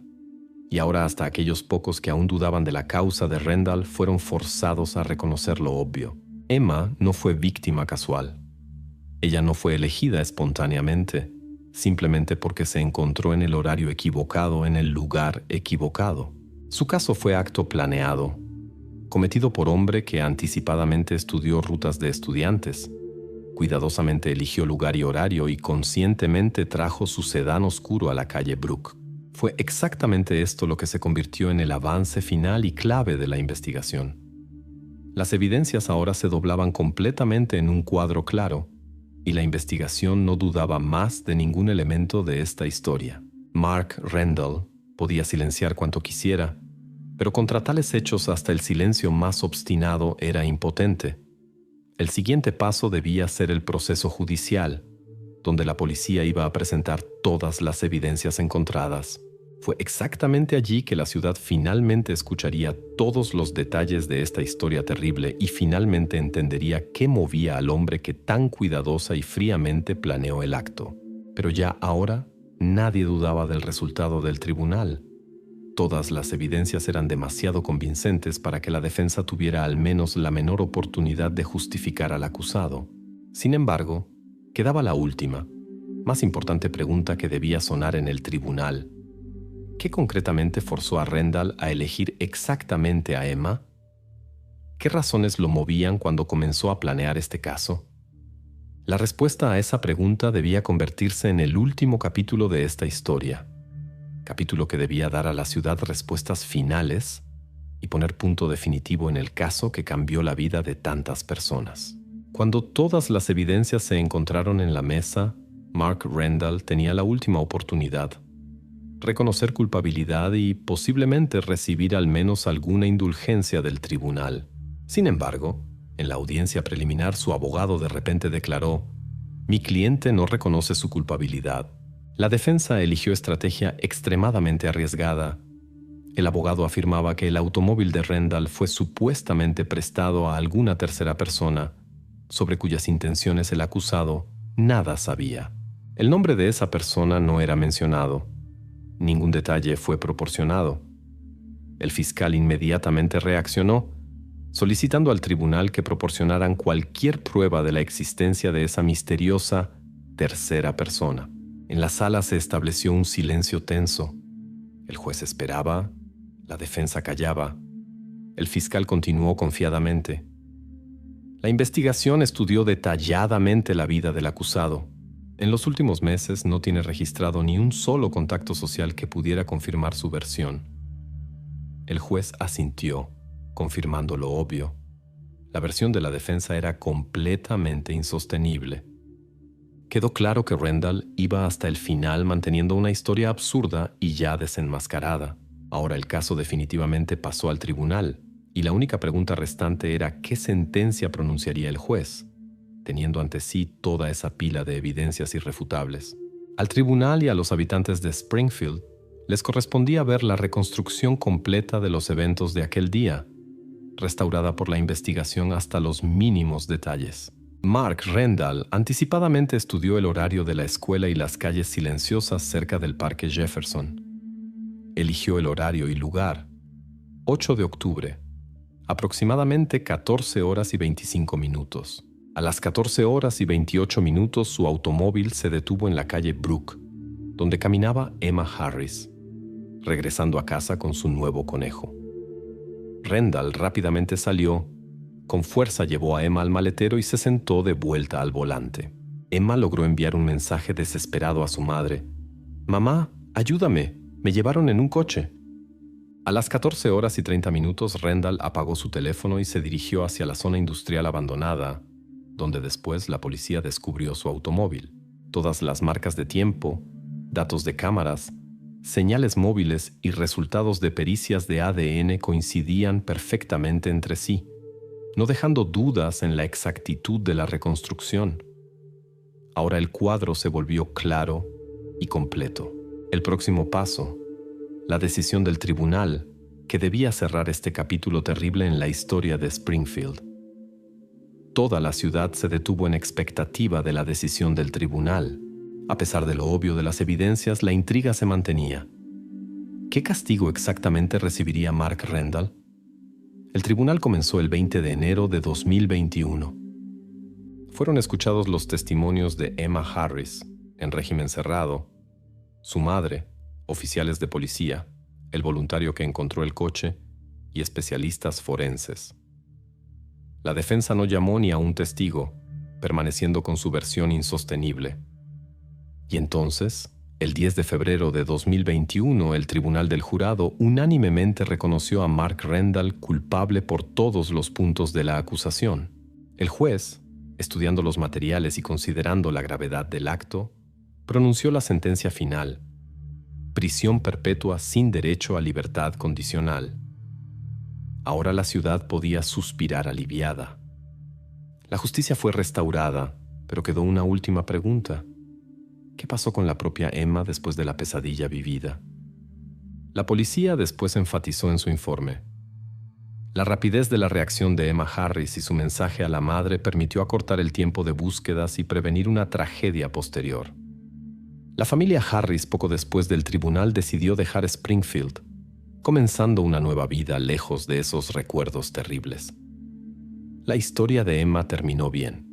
y ahora hasta aquellos pocos que aún dudaban de la causa de Randall fueron forzados a reconocer lo obvio. Emma no fue víctima casual. Ella no fue elegida espontáneamente, simplemente porque se encontró en el horario equivocado en el lugar equivocado. Su caso fue acto planeado, cometido por hombre que anticipadamente estudió rutas de estudiantes, cuidadosamente eligió lugar y horario y conscientemente trajo su sedán oscuro a la calle Brook. Fue exactamente esto lo que se convirtió en el avance final y clave de la investigación. Las evidencias ahora se doblaban completamente en un cuadro claro, y la investigación no dudaba más de ningún elemento de esta historia. Mark Rendall podía silenciar cuanto quisiera, pero contra tales hechos hasta el silencio más obstinado era impotente. El siguiente paso debía ser el proceso judicial, donde la policía iba a presentar todas las evidencias encontradas. Fue exactamente allí que la ciudad finalmente escucharía todos los detalles de esta historia terrible y finalmente entendería qué movía al hombre que tan cuidadosa y fríamente planeó el acto. Pero ya ahora nadie dudaba del resultado del tribunal. Todas las evidencias eran demasiado convincentes para que la defensa tuviera al menos la menor oportunidad de justificar al acusado. Sin embargo, quedaba la última, más importante pregunta que debía sonar en el tribunal. ¿Qué concretamente forzó a Rendall a elegir exactamente a Emma? ¿Qué razones lo movían cuando comenzó a planear este caso? La respuesta a esa pregunta debía convertirse en el último capítulo de esta historia, capítulo que debía dar a la ciudad respuestas finales y poner punto definitivo en el caso que cambió la vida de tantas personas. Cuando todas las evidencias se encontraron en la mesa, Mark Rendall tenía la última oportunidad: reconocer culpabilidad y posiblemente recibir al menos alguna indulgencia del tribunal. Sin embargo, en la audiencia preliminar su abogado de repente declaró: «Mi cliente no reconoce su culpabilidad». La defensa eligió estrategia extremadamente arriesgada. El abogado afirmaba que el automóvil de Rendall fue supuestamente prestado a alguna tercera persona, sobre cuyas intenciones el acusado nada sabía. El nombre de esa persona no era mencionado. Ningún detalle fue proporcionado. El fiscal inmediatamente reaccionó, solicitando al tribunal que proporcionaran cualquier prueba de la existencia de esa misteriosa tercera persona. En la sala se estableció un silencio tenso. El juez esperaba, la defensa callaba. El fiscal continuó confiadamente. La investigación estudió detalladamente la vida del acusado. En los últimos meses no tiene registrado ni un solo contacto social que pudiera confirmar su versión. El juez asintió, confirmando lo obvio. La versión de la defensa era completamente insostenible. Quedó claro que Rendall iba hasta el final manteniendo una historia absurda y ya desenmascarada. Ahora el caso definitivamente pasó al tribunal, y la única pregunta restante era qué sentencia pronunciaría el juez, teniendo ante sí toda esa pila de evidencias irrefutables. Al tribunal y a los habitantes de Springfield les correspondía ver la reconstrucción completa de los eventos de aquel día, restaurada por la investigación hasta los mínimos detalles. Mark Rendall anticipadamente estudió el horario de la escuela y las calles silenciosas cerca del Parque Jefferson. Eligió el horario y lugar: 8 de octubre, aproximadamente 14 horas y 25 minutos. A las 14 horas y 28 minutos su automóvil se detuvo en la calle Brook, donde caminaba Emma Harris, regresando a casa con su nuevo conejo. Rendall rápidamente salió, con fuerza llevó a Emma al maletero y se sentó de vuelta al volante. Emma logró enviar un mensaje desesperado a su madre: «Mamá, ayúdame, me llevaron en un coche». A las 14 horas y 30 minutos Rendall apagó su teléfono y se dirigió hacia la zona industrial abandonada, donde después la policía descubrió su automóvil. Todas las marcas de tiempo, datos de cámaras, señales móviles y resultados de pericias de ADN coincidían perfectamente entre sí, no dejando dudas en la exactitud de la reconstrucción. Ahora el cuadro se volvió claro y completo. El próximo paso, la decisión del tribunal, que debía cerrar este capítulo terrible en la historia de Springfield. Toda la ciudad se detuvo en expectativa de la decisión del tribunal. A pesar de lo obvio de las evidencias, la intriga se mantenía. ¿Qué castigo exactamente recibiría Mark Rendall? El tribunal comenzó el 20 de enero de 2021. Fueron escuchados los testimonios de Emma Harris, en régimen cerrado, su madre, oficiales de policía, el voluntario que encontró el coche y especialistas forenses. La defensa no llamó ni a un testigo, permaneciendo con su versión insostenible. Y entonces, el 10 de febrero de 2021, el tribunal del jurado unánimemente reconoció a Mark Rendall culpable por todos los puntos de la acusación. El juez, estudiando los materiales y considerando la gravedad del acto, pronunció la sentencia final: prisión perpetua sin derecho a libertad condicional. Ahora la ciudad podía suspirar aliviada. La justicia fue restaurada, pero quedó una última pregunta. ¿Qué pasó con la propia Emma después de la pesadilla vivida? La policía después enfatizó en su informe: la rapidez de la reacción de Emma Harris y su mensaje a la madre permitió acortar el tiempo de búsquedas y prevenir una tragedia posterior. La familia Harris, poco después del tribunal, decidió dejar Springfield, comenzando una nueva vida lejos de esos recuerdos terribles. La historia de Emma terminó bien.